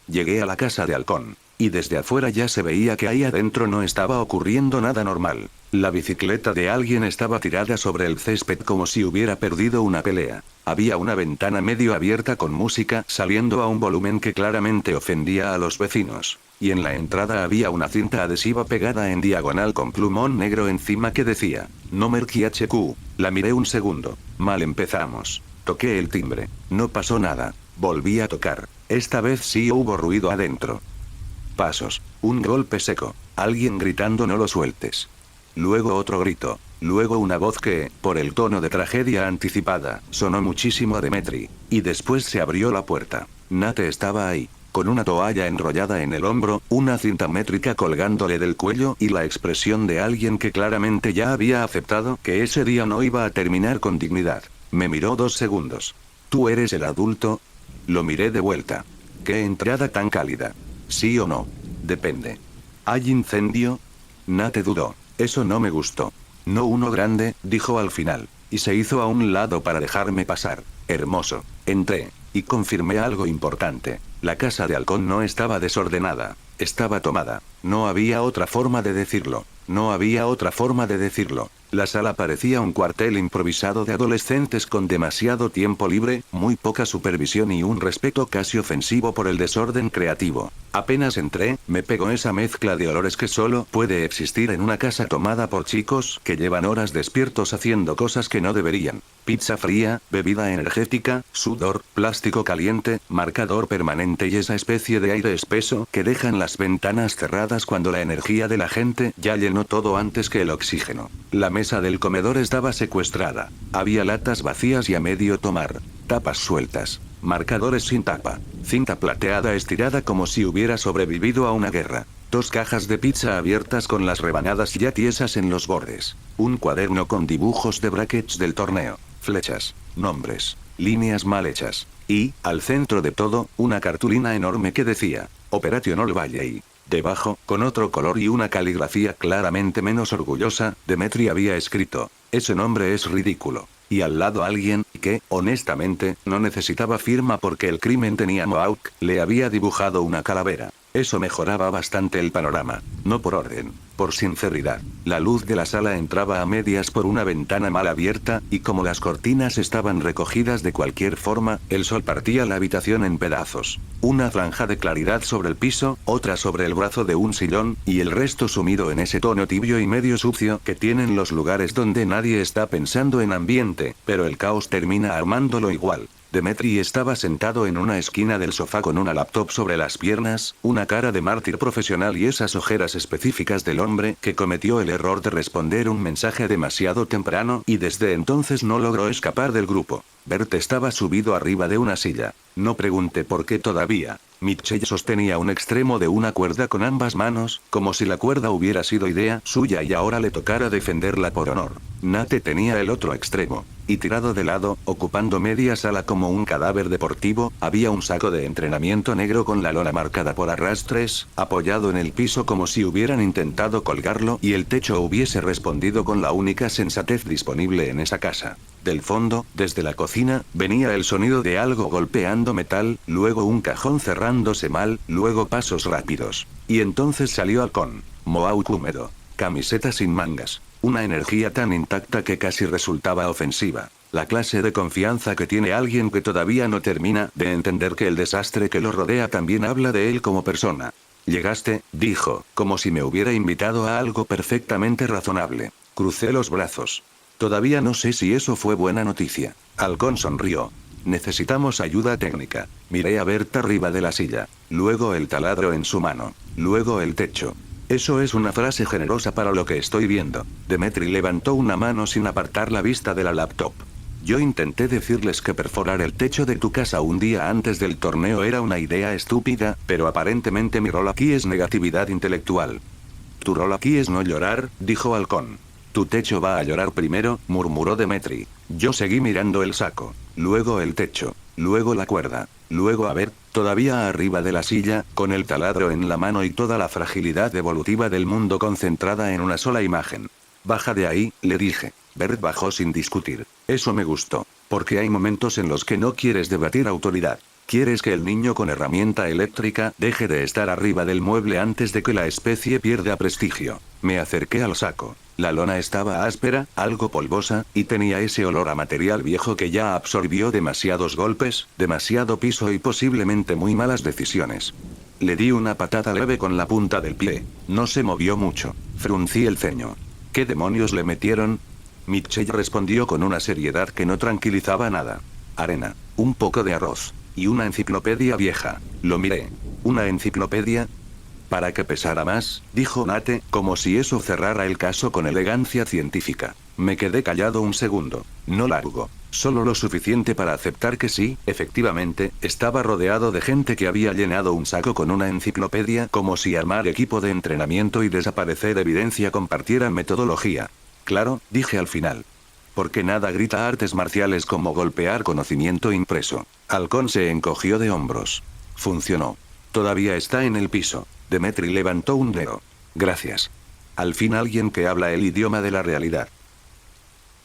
Speaker 1: Llegué a la casa de Halcón. Y desde afuera ya se veía que ahí adentro no estaba ocurriendo nada normal. La bicicleta de alguien estaba tirada sobre el césped como si hubiera perdido una pelea. Había una ventana medio abierta con música saliendo a un volumen que claramente ofendía a los vecinos. Y en la entrada había una cinta adhesiva pegada en diagonal con plumón negro encima que decía, No Merky HQ. La miré un segundo. Mal empezamos. Toqué el timbre. No pasó nada. Volví a tocar. Esta vez sí hubo ruido adentro. Pasos. Un golpe seco. Alguien gritando no lo sueltes. Luego otro grito. Luego una voz que, por el tono de tragedia anticipada, sonó muchísimo a Demetri. Y después se abrió la puerta. Nate estaba ahí, con una toalla enrollada en el hombro, una cinta métrica colgándole del cuello y la expresión de alguien que claramente ya había aceptado que ese día no iba a terminar con dignidad. Me miró 2 segundos. ¿Tú eres el adulto? Lo miré de vuelta. ¿Qué entrada tan cálida? ¿Sí o no? Depende. ¿Hay incendio? Nate dudó. Eso no me gustó. No uno grande, dijo al final. Y se hizo a un lado para dejarme pasar. Hermoso. Entré. Y confirmé algo importante. La casa de Halcón no estaba desordenada. Estaba tomada. No había otra forma de decirlo. No había otra forma de decirlo. La sala parecía un cuartel improvisado de adolescentes con demasiado tiempo libre, muy poca supervisión y un respeto casi ofensivo por el desorden creativo. Apenas entré, me pegó esa mezcla de olores que solo puede existir en una casa tomada por chicos que llevan horas despiertos haciendo cosas que no deberían. Pizza fría, bebida energética, sudor, plástico caliente, marcador permanente y esa especie de aire espeso que dejan las ventanas cerradas cuando la energía de la gente ya llenó todo antes que el oxígeno. La mesa del comedor estaba secuestrada. Había latas vacías y a medio tomar. Tapas sueltas. Marcadores sin tapa. Cinta plateada estirada como si hubiera sobrevivido a una guerra. 2 cajas de pizza abiertas con las rebanadas ya tiesas en los bordes. Un cuaderno con dibujos de brackets del torneo. Flechas. Nombres. Líneas mal hechas. Y, al centro de todo, una cartulina enorme que decía, Operation All Valley. Debajo, con otro color y una caligrafía claramente menos orgullosa, Demetri había escrito, ese nombre es ridículo. Y al lado alguien, que, honestamente, no necesitaba firma porque el crimen tenía Mohawk, le había dibujado una calavera. Eso mejoraba bastante el panorama. No por orden. por sinceridad. La luz de la sala entraba a medias por una ventana mal abierta, y como las cortinas estaban recogidas de cualquier forma, el sol partía la habitación en pedazos. Una franja de claridad sobre el piso, otra sobre el brazo de un sillón, y el resto sumido en ese tono tibio y medio sucio que tienen los lugares donde nadie está pensando en ambiente, pero el caos termina armándolo igual. Demetri estaba sentado en una esquina del sofá con una laptop sobre las piernas, una cara de mártir profesional y esas ojeras específicas del hombre que cometió el error de responder un mensaje demasiado temprano y desde entonces no logró escapar del grupo. Bert estaba subido arriba de una silla. No pregunté por qué todavía. Mitchell sostenía un extremo de una cuerda con ambas manos, como si la cuerda hubiera sido idea suya y ahora le tocara defenderla por honor. Nate tenía el otro extremo. Y tirado de lado, ocupando media sala como un cadáver deportivo, había un saco de entrenamiento negro con la lona marcada por arrastres, apoyado en el piso como si hubieran intentado colgarlo y el techo hubiese respondido con la única sensatez disponible en esa casa. Del fondo, desde la cocina, venía el sonido de algo golpeando metal, luego un cajón cerrándose mal, luego pasos rápidos. Y entonces salió Halcón. Mohawk húmedo. Camiseta sin mangas. Una energía tan intacta que casi resultaba ofensiva. La clase de confianza que tiene alguien que todavía no termina de entender que el desastre que lo rodea también habla de él como persona. Llegaste, dijo, como si me hubiera invitado a algo perfectamente razonable. Crucé los brazos. Todavía no sé si eso fue buena noticia. Halcón sonrió. Necesitamos ayuda técnica. Miré a Bert arriba de la silla. Luego el taladro en su mano. Luego el techo. Eso es una frase generosa para lo que estoy viendo. Demetri levantó una mano sin apartar la vista de la laptop. Yo intenté decirles que perforar el techo de tu casa un día antes del torneo era una idea estúpida, pero aparentemente mi rol aquí es negatividad intelectual. Tu rol aquí es no llorar, dijo Halcón. Tu techo va a llorar primero, murmuró Demetri. Yo seguí mirando el saco. Luego el techo. Luego la cuerda. Luego a Bert, todavía arriba de la silla, con el taladro en la mano y toda la fragilidad evolutiva del mundo concentrada en una sola imagen. Baja de ahí, le dije. Bert bajó sin discutir. Eso me gustó. Porque hay momentos en los que no quieres debatir autoridad. Quieres que el niño con herramienta eléctrica deje de estar arriba del mueble antes de que la especie pierda prestigio. Me acerqué al saco. La lona estaba áspera, algo polvosa, y tenía ese olor a material viejo que ya absorbió demasiados golpes, demasiado piso y posiblemente muy malas decisiones. Le di una patada leve con la punta del pie. No se movió mucho. Fruncí el ceño. ¿Qué demonios le metieron? Mitchell respondió con una seriedad que no tranquilizaba nada. Arena, un poco de arroz. Y una enciclopedia vieja. Lo miré. ¿Una enciclopedia? Para que pesara más, dijo Nate, como si eso cerrara el caso con elegancia científica. Me quedé callado un segundo. No largo. Solo lo suficiente para aceptar que sí, efectivamente, estaba rodeado de gente que había llenado un saco con una enciclopedia como si armar equipo de entrenamiento y desaparecer evidencia compartieran metodología. Claro, dije al final. Porque nada grita artes marciales como golpear conocimiento impreso. Halcón se encogió de hombros. Funcionó. Todavía está en el piso. Demetri levantó un dedo. Gracias. Al fin alguien que habla el idioma de la realidad.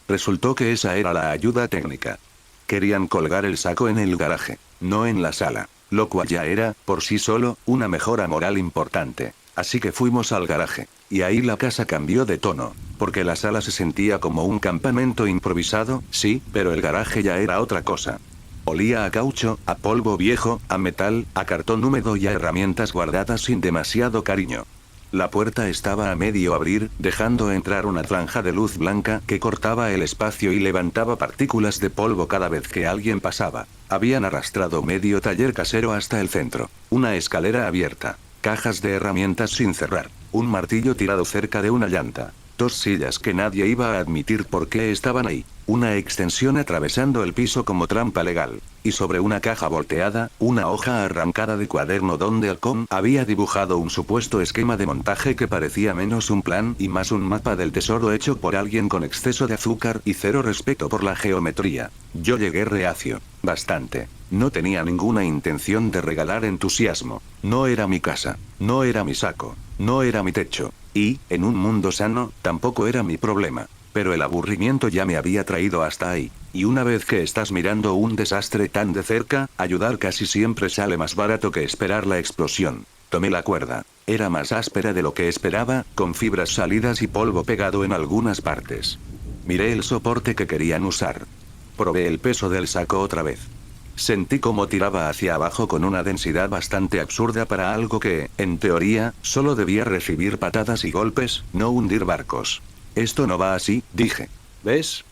Speaker 1: Resultó que esa era la ayuda técnica. Querían colgar el saco en el garaje, no en la sala, lo cual ya era, por sí solo, una mejora moral importante. Así que fuimos al garaje. Y ahí la casa cambió de tono, porque la sala se sentía como un campamento improvisado, sí, pero el garaje ya era otra cosa. Olía a caucho, a polvo viejo, a metal, a cartón húmedo y a herramientas guardadas sin demasiado cariño. La puerta estaba a medio abrir, dejando entrar una franja de luz blanca que cortaba el espacio y levantaba partículas de polvo cada vez que alguien pasaba. Habían arrastrado medio taller casero hasta el centro. Una escalera abierta. Cajas de herramientas sin cerrar. Un martillo tirado cerca de una llanta. 2 sillas que nadie iba a admitir por qué estaban ahí. Una extensión atravesando el piso como trampa legal. Y sobre una caja volteada, una hoja arrancada de cuaderno donde Halcón había dibujado un supuesto esquema de montaje que parecía menos un plan y más un mapa del tesoro hecho por alguien con exceso de azúcar y cero respeto por la geometría. Yo llegué reacio. Bastante. No tenía ninguna intención de regalar entusiasmo. No era mi casa. No era mi saco. No era mi techo. Y, en un mundo sano, tampoco era mi problema. Pero el aburrimiento ya me había traído hasta ahí. Y una vez que estás mirando un desastre tan de cerca, ayudar casi siempre sale más barato que esperar la explosión. Tomé la cuerda. Era más áspera de lo que esperaba, con fibras salidas y polvo pegado en algunas partes. Miré el soporte que querían usar. Probé el peso del saco otra vez. Sentí cómo tiraba hacia abajo con una densidad bastante absurda para algo que, en teoría, solo debía recibir patadas y golpes, no hundir barcos. Esto no va así, dije. ¿Ves?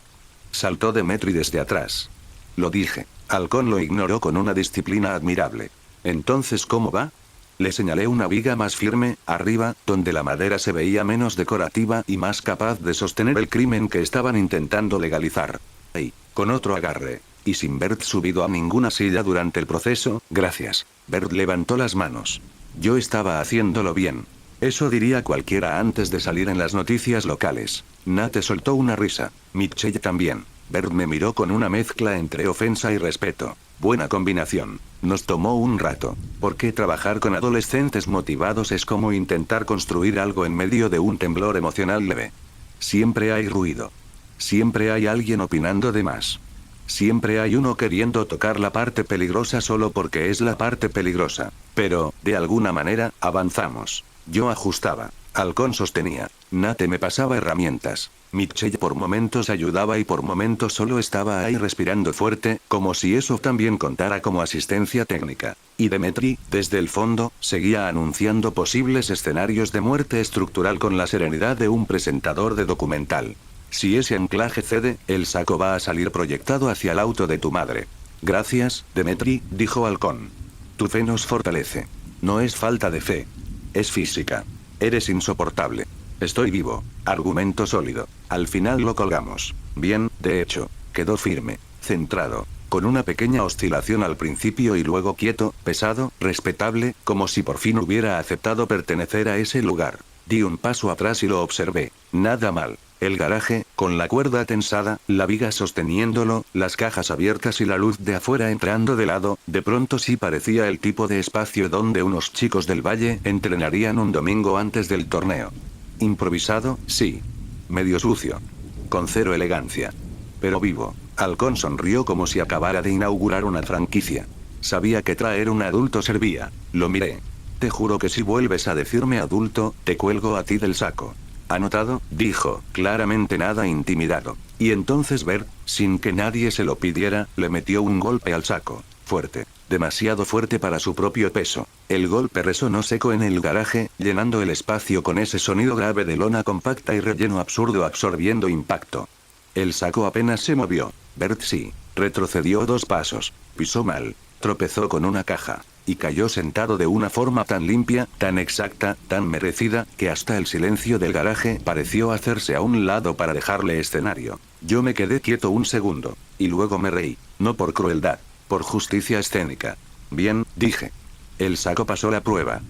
Speaker 1: Saltó Demetri desde atrás. Lo dije. Halcón lo ignoró con una disciplina admirable. Entonces, ¿cómo va? Le señalé una viga más firme, arriba, donde la madera se veía menos decorativa y más capaz de sostener el crimen que estaban intentando legalizar. Ahí, con otro agarre. Y sin Bert subido a ninguna silla durante el proceso, gracias. Bert levantó las manos. Yo estaba haciéndolo bien. Eso diría cualquiera antes de salir en las noticias locales. Nate soltó una risa. Mitchell también. Bert me miró con una mezcla entre ofensa y respeto. Buena combinación. Nos tomó un rato. Porque trabajar con adolescentes motivados es como intentar construir algo en medio de un temblor emocional leve. Siempre hay ruido. Siempre hay alguien opinando de más. Siempre hay uno queriendo tocar la parte peligrosa solo porque es la parte peligrosa. Pero, de alguna manera, avanzamos. Yo ajustaba. Halcón sostenía. Nate me pasaba herramientas. Mitchell por momentos ayudaba y por momentos solo estaba ahí respirando fuerte, como si eso también contara como asistencia técnica. Y Demetri, desde el fondo, seguía anunciando posibles escenarios de muerte estructural con la serenidad de un presentador de documental. Si ese anclaje cede, el saco va a salir proyectado hacia el auto de tu madre. Gracias, Demetri, dijo Halcón. Tu fe nos fortalece. No es falta de fe. Es física. Eres insoportable. Estoy vivo. Argumento sólido. Al final lo colgamos. Bien, de hecho. Quedó firme. Centrado. Con una pequeña oscilación al principio y luego quieto, pesado, respetable, como si por fin hubiera aceptado pertenecer a ese lugar. Di un paso atrás y lo observé. Nada mal. El garaje, con la cuerda tensada, la viga sosteniéndolo, las cajas abiertas y la luz de afuera entrando de lado, de pronto sí parecía el tipo de espacio donde unos chicos del valle entrenarían un domingo antes del torneo. Improvisado, sí. Medio sucio. Con cero elegancia. Pero vivo. Halcón sonrió como si acabara de inaugurar una franquicia. Sabía que traer un adulto servía. Lo miré. Te juro que si vuelves a decirme adulto, te cuelgo a ti del saco. ¿Anotado? Dijo, claramente nada intimidado. Y entonces Bert, sin que nadie se lo pidiera, le metió un golpe al saco. Fuerte. Demasiado fuerte para su propio peso. El golpe resonó seco en el garaje, llenando el espacio con ese sonido grave de lona compacta y relleno absurdo absorbiendo impacto. El saco apenas se movió. Bert sí. Retrocedió 2 pasos. Pisó mal. Tropezó con una caja. Y cayó sentado de una forma tan limpia, tan exacta, tan merecida, que hasta el silencio del garaje pareció hacerse a un lado para dejarle escenario. Yo me quedé quieto un segundo. Y luego me reí. No por crueldad. Por justicia escénica. Bien, dije. El saco pasó la prueba.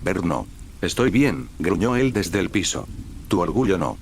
Speaker 1: Bert no. Estoy bien, gruñó él desde el piso. Tu orgullo no.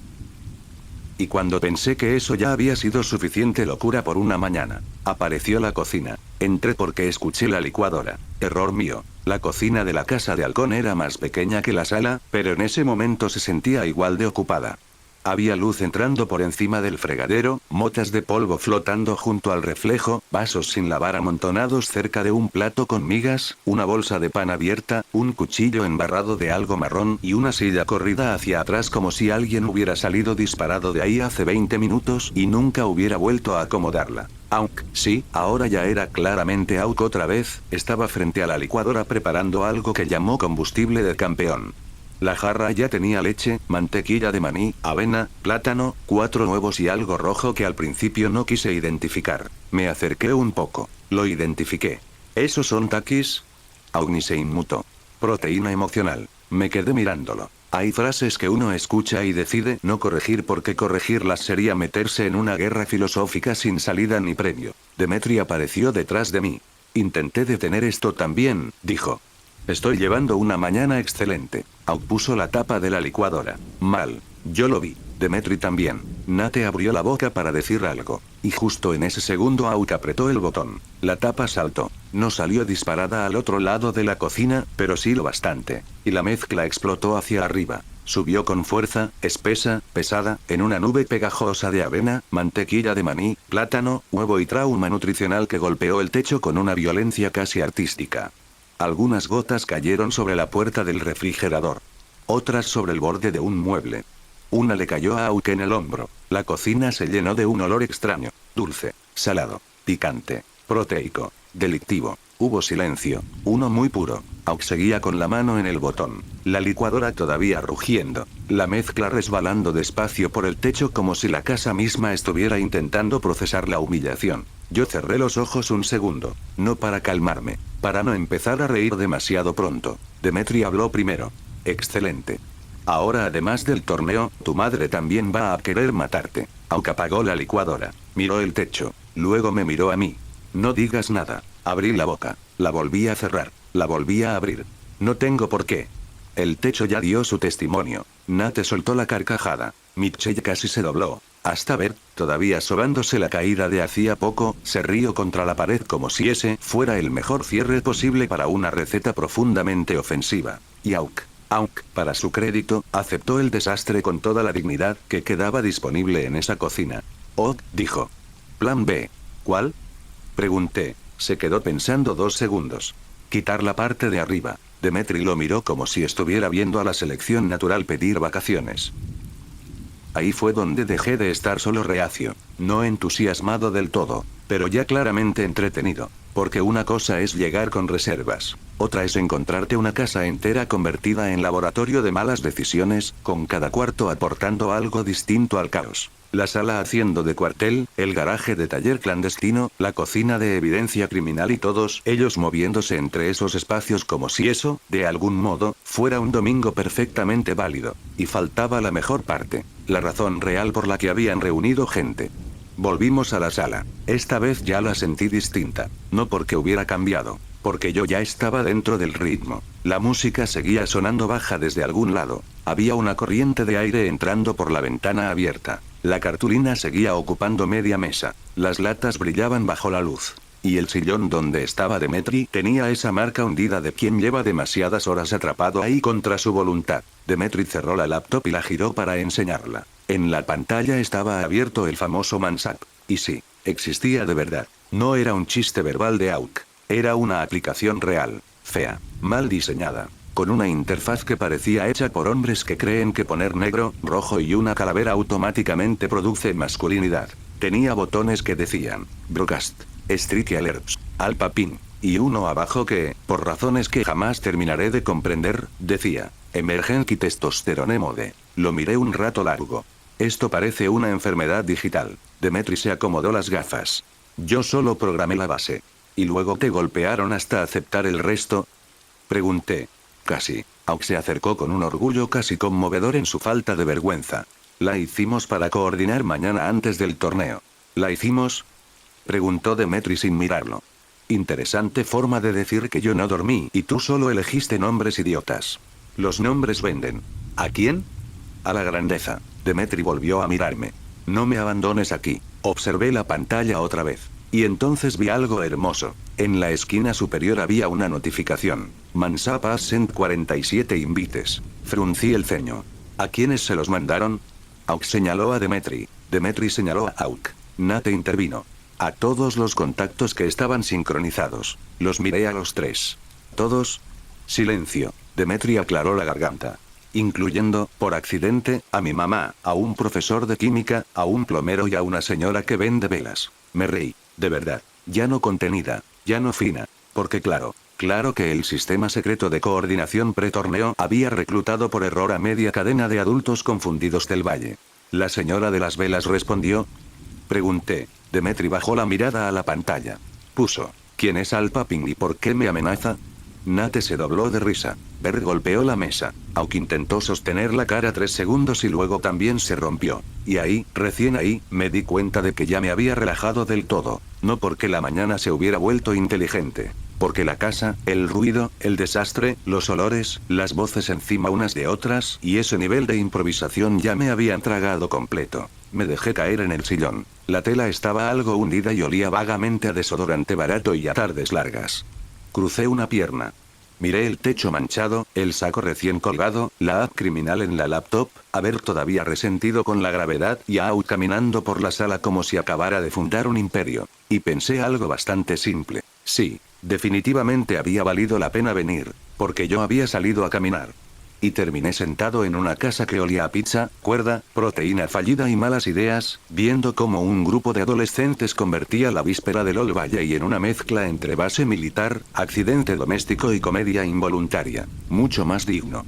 Speaker 1: Y cuando pensé que eso ya había sido suficiente locura por una mañana, apareció la cocina. Entré porque escuché la licuadora. Error mío. La cocina de la casa de Halcón era más pequeña que la sala, pero en ese momento se sentía igual de ocupada. Había luz entrando por encima del fregadero, motas de polvo flotando junto al reflejo, vasos sin lavar amontonados cerca de un plato con migas, una bolsa de pan abierta, un cuchillo embarrado de algo marrón y una silla corrida hacia atrás como si alguien hubiera salido disparado de ahí hace 20 minutos y nunca hubiera vuelto a acomodarla. Aunque, sí, ahora ya era claramente Auk otra vez, estaba frente a la licuadora preparando algo que llamó combustible de campeón. La jarra ya tenía leche, mantequilla de maní, avena, plátano, 4 huevos y algo rojo que al principio no quise identificar. Me acerqué un poco. Lo identifiqué. ¿Esos son takis? Augni se inmutó. Proteína emocional. Me quedé mirándolo. Hay frases que uno escucha y decide no corregir porque corregirlas sería meterse en una guerra filosófica sin salida ni premio. Demetri apareció detrás de mí. Intenté detener esto también, dijo. Estoy llevando una mañana excelente. Auk puso la tapa de la licuadora. Mal. Yo lo vi. Demetri también. Nate abrió la boca para decir algo. Y justo en ese segundo Auk apretó el botón. La tapa saltó. No salió disparada al otro lado de la cocina, pero sí lo bastante. Y la mezcla explotó hacia arriba. Subió con fuerza, espesa, pesada, en una nube pegajosa de avena, mantequilla de maní, plátano, huevo y trauma nutricional que golpeó el techo con una violencia casi artística. Algunas gotas cayeron sobre la puerta del refrigerador. Otras sobre el borde de un mueble. Una le cayó a Auk en el hombro. La cocina se llenó de un olor extraño. Dulce, salado, picante, proteico, delictivo. Hubo silencio. Uno muy puro. Auk seguía con la mano en el botón. La licuadora todavía rugiendo. La mezcla resbalando despacio por el techo como si la casa misma estuviera intentando procesar la humillación. Yo cerré los ojos un segundo. No para calmarme. Para no empezar a reír demasiado pronto. Demetri habló primero. Excelente. Ahora además del torneo, tu madre también va a querer matarte. Auk apagó la licuadora. Miró el techo. Luego me miró a mí. No digas nada. Abrí la boca. La volví a cerrar. La volví a abrir. No tengo por qué. El techo ya dio su testimonio. Nate soltó la carcajada. Mitchell casi se dobló. Hasta Bert, todavía sobándose la caída de hacía poco, se rió contra la pared como si ese fuera el mejor cierre posible para una receta profundamente ofensiva. Y Auk, para su crédito, aceptó el desastre con toda la dignidad que quedaba disponible en esa cocina. Oh, dijo. Plan B. ¿Cuál? Pregunté. Se quedó pensando 2 segundos. Quitar la parte de arriba. Demetri lo miró como si estuviera viendo a la selección natural pedir vacaciones. Ahí fue donde dejé de estar solo reacio, no entusiasmado del todo, pero ya claramente entretenido. Porque una cosa es llegar con reservas, otra es encontrarte una casa entera convertida en laboratorio de malas decisiones, con cada cuarto aportando algo distinto al caos. La sala haciendo de cuartel, el garaje de taller clandestino, la cocina de evidencia criminal y todos ellos moviéndose entre esos espacios como si eso, de algún modo, fuera un domingo perfectamente válido. Y faltaba la mejor parte, la razón real por la que habían reunido gente. Volvimos a la sala. Esta vez ya la sentí distinta. No porque hubiera cambiado, porque yo ya estaba dentro del ritmo. La música seguía sonando baja desde algún lado. Había una corriente de aire entrando por la ventana abierta. La cartulina seguía ocupando media mesa. Las latas brillaban bajo la luz. Y el sillón donde estaba Demetri tenía esa marca hundida de quien lleva demasiadas horas atrapado ahí contra su voluntad. Demetri cerró la laptop y la giró para enseñarla. En la pantalla estaba abierto el famoso Mansap. Y sí, existía de verdad. No era un chiste verbal de Auk. Era una aplicación real, fea, mal diseñada, con una interfaz que parecía hecha por hombres que creen que poner negro, rojo y una calavera automáticamente produce masculinidad. Tenía botones que decían, Broadcast, Street Alerts, Alpha Pin, y uno abajo que, por razones que jamás terminaré de comprender, decía, Emergency Testosterone Mode. Lo miré un rato largo. Esto parece una enfermedad digital. Demetri se acomodó las gafas. Yo solo programé la base. ¿Y luego te golpearon hasta aceptar el resto? Pregunté. Casi. Auk se acercó con un orgullo casi conmovedor en su falta de vergüenza. La hicimos para coordinar mañana antes del torneo. ¿La hicimos? Preguntó Demetri sin mirarlo. Interesante forma de decir que yo no dormí y tú solo elegiste nombres idiotas. Los nombres venden. ¿A quién? A la grandeza. Demetri volvió a mirarme. No me abandones aquí. Observé la pantalla otra vez. Y entonces vi algo hermoso. En la esquina superior había una notificación. Mansap has sent 47 invites. Fruncí el ceño. ¿A quiénes se los mandaron? Auk señaló a Demetri. Demetri señaló a Auk. Nate intervino. A todos los contactos que estaban sincronizados. Los miré a los 3. ¿Todos? Silencio. Demetri aclaró la garganta. Incluyendo, por accidente, a mi mamá, a un profesor de química, a un plomero y a una señora que vende velas. Me reí. De verdad. Ya no contenida. Ya no fina. Porque claro que el sistema secreto de coordinación pretorneo había reclutado por error a media cadena de adultos confundidos del valle. ¿La señora de las velas respondió? Pregunté. Demetri bajó la mirada a la pantalla. Puso. ¿Quién es Alpha Ping y por qué me amenaza? Nate se dobló de risa. Bert golpeó la mesa. Auk intentó sostener la cara 3 segundos y luego también se rompió. Y ahí, recién ahí, me di cuenta de que ya me había relajado del todo. No porque la mañana se hubiera vuelto inteligente. Porque la casa, el ruido, el desastre, los olores, las voces encima unas de otras y ese nivel de improvisación ya me habían tragado completo. Me dejé caer en el sillón. La tela estaba algo hundida y olía vagamente a desodorante barato y a tardes largas. Crucé una pierna. Miré el techo manchado, el saco recién colgado, la app criminal en la laptop, a Bert todavía resentido con la gravedad y a Auk caminando por la sala como si acabara de fundar un imperio. Y pensé algo bastante simple. Sí, Definitivamente había valido la pena venir, porque yo había salido a caminar. Y terminé sentado en una casa que olía a pizza, cuerda, proteína fallida y malas ideas, viendo cómo un grupo de adolescentes convertía la víspera del Old Valley en una mezcla entre base militar, accidente doméstico y comedia involuntaria. Mucho más digno.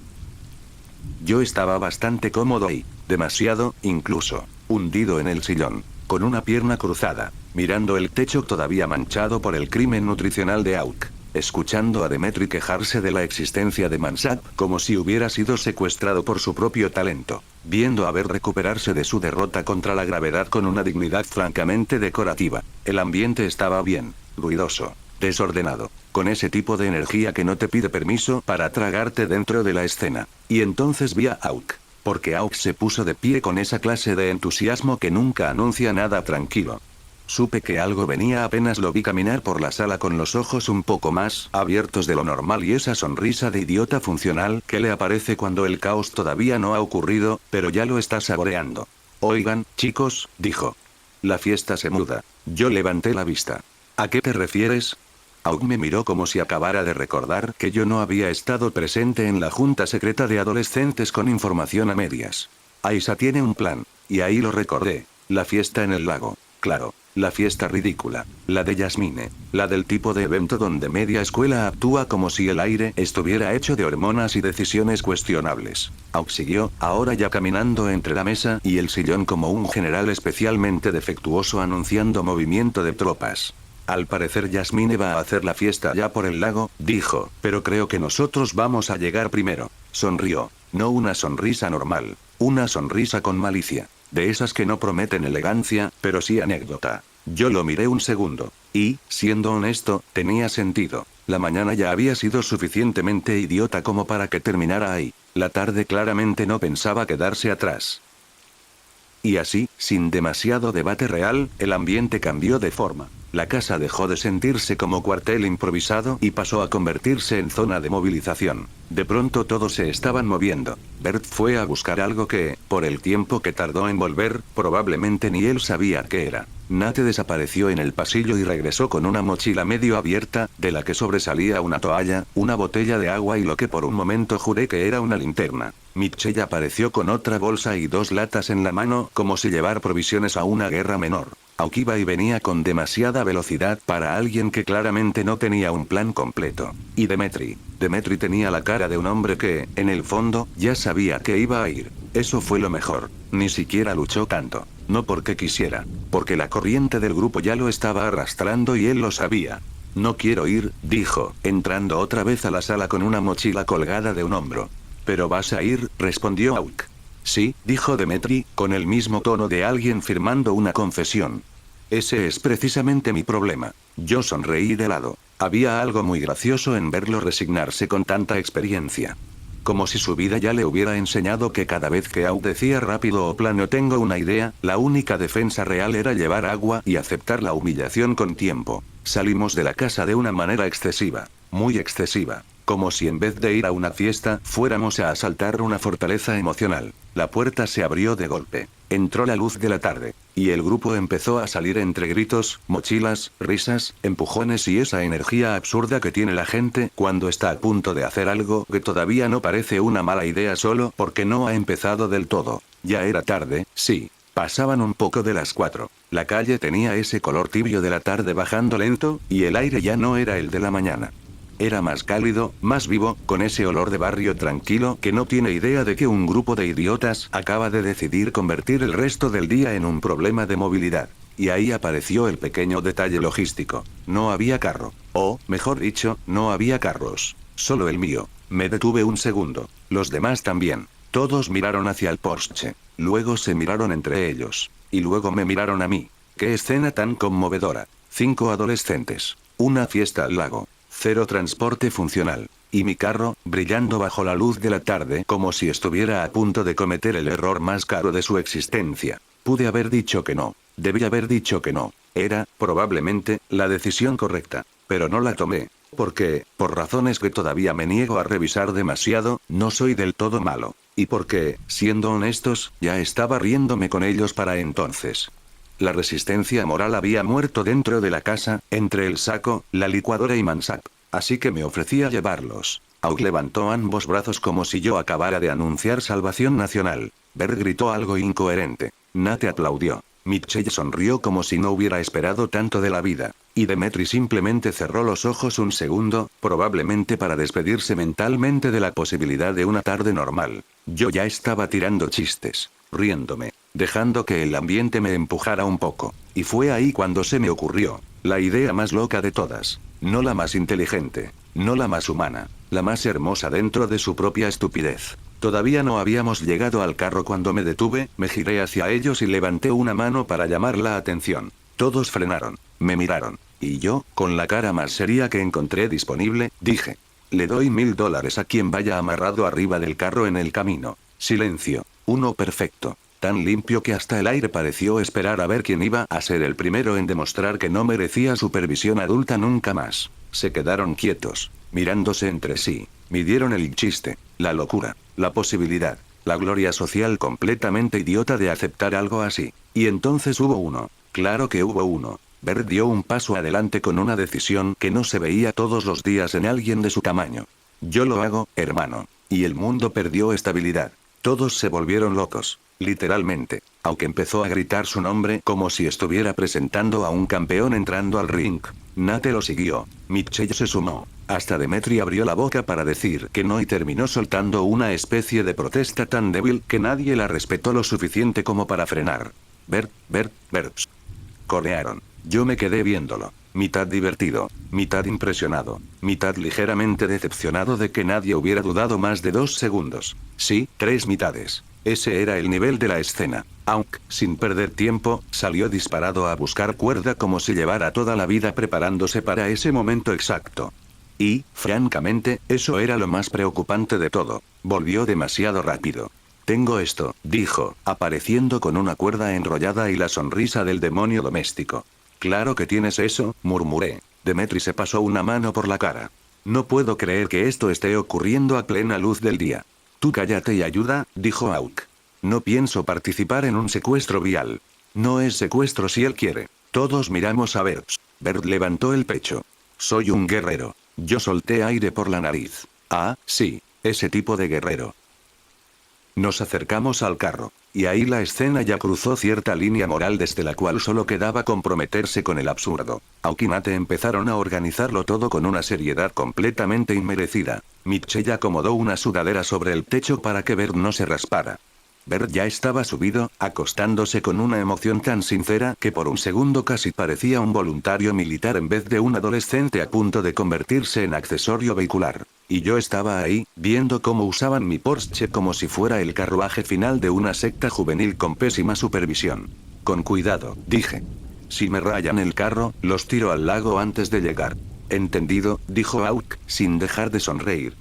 Speaker 1: Yo estaba bastante cómodo ahí, demasiado, incluso, hundido en el sillón, con una pierna cruzada, mirando el techo todavía manchado por el crimen nutricional de Auk. Escuchando a Demetri quejarse de la existencia de Mansap como si hubiera sido secuestrado por su propio talento, viendo a Ver recuperarse de su derrota contra la gravedad con una dignidad francamente decorativa. El ambiente estaba bien, ruidoso, desordenado, con ese tipo de energía que no te pide permiso para tragarte dentro de la escena. Y entonces vi a Auk, porque Auk se puso de pie con esa clase de entusiasmo que nunca anuncia nada tranquilo. Supe que algo venía apenas lo vi caminar por la sala con los ojos un poco más abiertos de lo normal y esa sonrisa de idiota funcional que le aparece cuando el caos todavía no ha ocurrido, pero ya lo está saboreando. Oigan, chicos, dijo. La fiesta se muda. Yo levanté la vista. ¿A qué te refieres? Auk me miró como si acabara de recordar que yo no había estado presente en la junta secreta de adolescentes con información a medias. Aisa tiene un plan, y ahí lo recordé. La fiesta en el lago. Claro. La fiesta ridícula, la de Yasmine, la del tipo de evento donde media escuela actúa como si el aire estuviera hecho de hormonas y decisiones cuestionables. Auk siguió, ahora ya caminando entre la mesa y el sillón como un general especialmente defectuoso anunciando movimiento de tropas. Al parecer Yasmine va a hacer la fiesta allá por el lago, dijo, pero creo que nosotros vamos a llegar primero. Sonrió, no una sonrisa normal, una sonrisa con malicia. De esas que no prometen elegancia, pero sí anécdota. Yo lo miré un segundo. Y, siendo honesto, tenía sentido. La mañana ya había sido suficientemente idiota como para que terminara ahí. La tarde claramente no pensaba quedarse atrás. Y así, sin demasiado debate real, el ambiente cambió de forma. La casa dejó de sentirse como cuartel improvisado y pasó a convertirse en zona de movilización. De pronto todos se estaban moviendo. Bert fue a buscar algo que, por el tiempo que tardó en volver, probablemente ni él sabía qué era. Nate desapareció en el pasillo y regresó con una mochila medio abierta, de la que sobresalía una toalla, una botella de agua y lo que por un momento juré que era una linterna. Mitchell apareció con otra bolsa y 2 latas en la mano, como si llevar provisiones a una guerra menor. Auk iba y venía con demasiada velocidad para alguien que claramente no tenía un plan completo. Y Demetri tenía la cara de un hombre que, en el fondo, ya sabía que iba a ir. Eso fue lo mejor. Ni siquiera luchó tanto. No porque quisiera. Porque la corriente del grupo ya lo estaba arrastrando y él lo sabía. No quiero ir, dijo, entrando otra vez a la sala con una mochila colgada de un hombro. ¿Pero vas a ir?, respondió Auk. Sí, dijo Demetri, con el mismo tono de alguien firmando una confesión. Ese es precisamente mi problema. Yo sonreí de lado. Había algo muy gracioso en verlo resignarse con tanta experiencia. Como si su vida ya le hubiera enseñado que cada vez que Auk decía rápido o plano tengo una idea, la única defensa real era llevar agua y aceptar la humillación con tiempo. Salimos de la casa de una manera excesiva. Muy excesiva. Como si en vez de ir a una fiesta, fuéramos a asaltar una fortaleza emocional. La puerta se abrió de golpe. Entró la luz de la tarde. Y el grupo empezó a salir entre gritos, mochilas, risas, empujones y esa energía absurda que tiene la gente cuando está a punto de hacer algo que todavía no parece una mala idea solo porque no ha empezado del todo. Ya era tarde, sí. Pasaban un poco de las 4. La calle tenía ese color tibio de la tarde bajando lento, y el aire ya no era el de la mañana. Era más cálido, más vivo, con ese olor de barrio tranquilo que no tiene idea de que un grupo de idiotas acaba de decidir convertir el resto del día en un problema de movilidad. Y ahí apareció el pequeño detalle logístico. No había carro. O, mejor dicho, no había carros. Solo el mío. Me detuve un segundo. Los demás también. Todos miraron hacia el Porsche. Luego se miraron entre ellos. Y luego me miraron a mí. ¡Qué escena tan conmovedora! 5 adolescentes. Una fiesta al lago. 0 transporte funcional. Y mi carro, brillando bajo la luz de la tarde como si estuviera a punto de cometer el error más caro de su existencia. Pude haber dicho que no. Debí haber dicho que no. Era, probablemente, la decisión correcta. Pero no la tomé. Porque, por razones que todavía me niego a revisar demasiado, no soy del todo malo. Y porque, siendo honestos, ya estaba riéndome con ellos para entonces. La resistencia moral había muerto dentro de la casa, entre el saco, la licuadora y Mansap. Así que me ofrecía llevarlos. Auk levantó ambos brazos como si yo acabara de anunciar salvación nacional. Bert gritó algo incoherente. Nate aplaudió. Mitchell sonrió como si no hubiera esperado tanto de la vida. Y Demetri simplemente cerró los ojos un segundo, probablemente para despedirse mentalmente de la posibilidad de una tarde normal. Yo ya estaba tirando chistes, riéndome, dejando que el ambiente me empujara un poco. Y fue ahí cuando se me ocurrió. La idea más loca de todas. No la más inteligente. No la más humana. La más hermosa dentro de su propia estupidez. Todavía no habíamos llegado al carro cuando me detuve, me giré hacia ellos y levanté una mano para llamar la atención. Todos frenaron, me miraron, y yo, con la cara más seria que encontré disponible, dije: le doy $1000 a quien vaya amarrado arriba del carro en el camino. Silencio. Uno perfecto. Tan limpio que hasta el aire pareció esperar a ver quién iba a ser el primero en demostrar que no merecía supervisión adulta nunca más. Se quedaron quietos, mirándose entre sí. Midieron el chiste, la locura, la posibilidad, la gloria social completamente idiota de aceptar algo así. Y entonces hubo uno. Claro que hubo uno. Bert dio un paso adelante con una decisión que no se veía todos los días en alguien de su tamaño. Yo lo hago, hermano. Y el mundo perdió estabilidad. Todos se volvieron locos. Literalmente. Aunque empezó a gritar su nombre como si estuviera presentando a un campeón entrando al ring. Nate lo siguió. Mitchell se sumó. Hasta Demetri abrió la boca para decir que no y terminó soltando una especie de protesta tan débil que nadie la respetó lo suficiente como para frenar. Bert. Corearon. Yo me quedé viéndolo. Mitad divertido, mitad impresionado, mitad ligeramente decepcionado de que nadie hubiera dudado más de 2 segundos. Sí, 3 mitades. Ese era el nivel de la escena. Aunque, sin perder tiempo, salió disparado a buscar cuerda como si llevara toda la vida preparándose para ese momento exacto. Y, francamente, eso era lo más preocupante de todo. Volvió demasiado rápido. Tengo esto, dijo, apareciendo con una cuerda enrollada y la sonrisa del demonio doméstico. Claro que tienes eso, murmuré. Demetri se pasó una mano por la cara. No puedo creer que esto esté ocurriendo a plena luz del día. Tú cállate y ayuda, dijo Auk. No pienso participar en un secuestro vial. No es secuestro si él quiere. Todos miramos a Bert. Bert levantó el pecho. Soy un guerrero. Yo solté aire por la nariz. Ah, sí, ese tipo de guerrero. Nos acercamos al carro. Y ahí la escena ya cruzó cierta línea moral desde la cual solo quedaba comprometerse con el absurdo. Auk y Nate empezaron a organizarlo todo con una seriedad completamente inmerecida. Mitchell acomodó una sudadera sobre el techo para que Bert no se raspara. Bert ya estaba subido, acostándose con una emoción tan sincera que por un segundo casi parecía un voluntario militar en vez de un adolescente a punto de convertirse en accesorio vehicular. Y yo estaba ahí, viendo cómo usaban mi Porsche como si fuera el carruaje final de una secta juvenil con pésima supervisión. Con cuidado, dije. Si me rayan el carro, los tiro al lago antes de llegar. Entendido, dijo Auk, sin dejar de sonreír.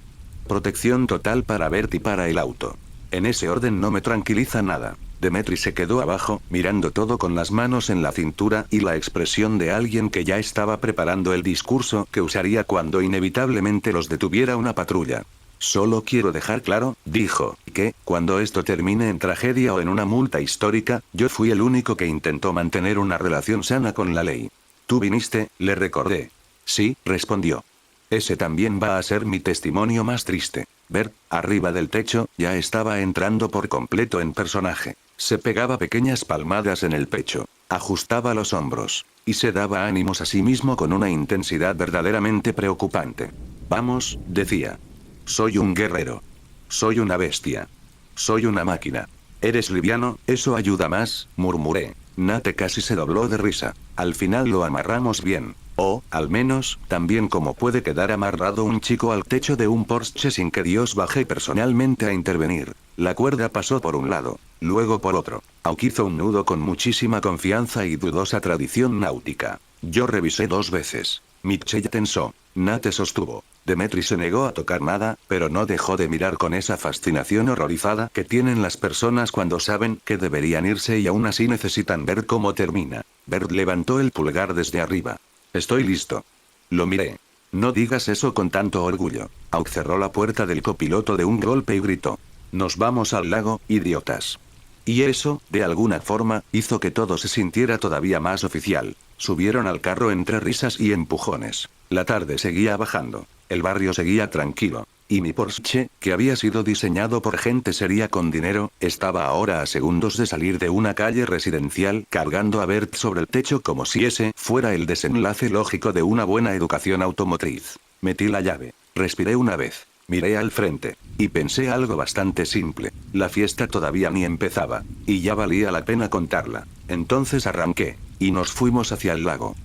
Speaker 1: Protección total para Bert y para el auto. En ese orden no me tranquiliza nada. Demetri se quedó abajo, mirando todo con las manos en la cintura y la expresión de alguien que ya estaba preparando el discurso que usaría cuando inevitablemente los detuviera una patrulla. Solo quiero dejar claro, dijo, que, cuando esto termine en tragedia o en una multa histórica, yo fui el único que intentó mantener una relación sana con la ley. Tú viniste, le recordé. Sí, respondió. Ese también va a ser mi testimonio más triste. Bert, arriba del techo, ya estaba entrando por completo en personaje. Se pegaba pequeñas palmadas en el pecho, ajustaba los hombros, y se daba ánimos a sí mismo con una intensidad verdaderamente preocupante. Vamos, decía. Soy un guerrero. Soy una bestia. Soy una máquina. ¿Eres liviano? Eso ayuda más, murmuré. Nate casi se dobló de risa. Al final lo amarramos bien. O, al menos, tan bien como puede quedar amarrado un chico al techo de un Porsche sin que Dios baje personalmente a intervenir. La cuerda pasó por un lado, luego por otro. Auk hizo un nudo con muchísima confianza y dudosa tradición náutica. Yo revisé 2 veces. Mitchell tensó. Nate sostuvo. Demetri se negó a tocar nada, pero no dejó de mirar con esa fascinación horrorizada que tienen las personas cuando saben que deberían irse y aún así necesitan ver cómo termina. Bert levantó el pulgar desde arriba. Estoy listo. Lo miré. No digas eso con tanto orgullo. Auk cerró la puerta del copiloto de un golpe y gritó. Nos vamos al lago, idiotas. Y eso, de alguna forma, hizo que todo se sintiera todavía más oficial. Subieron al carro entre risas y empujones. La tarde seguía bajando. El barrio seguía tranquilo. Y mi Porsche, que había sido diseñado por gente seria con dinero, estaba ahora a segundos de salir de una calle residencial cargando a Bert sobre el techo como si ese fuera el desenlace lógico de una buena educación automotriz. Metí la llave. Respiré una vez. Miré al frente. Y pensé algo bastante simple. La fiesta todavía ni empezaba. Y ya valía la pena contarla. Entonces arranqué. Y nos fuimos hacia el lago.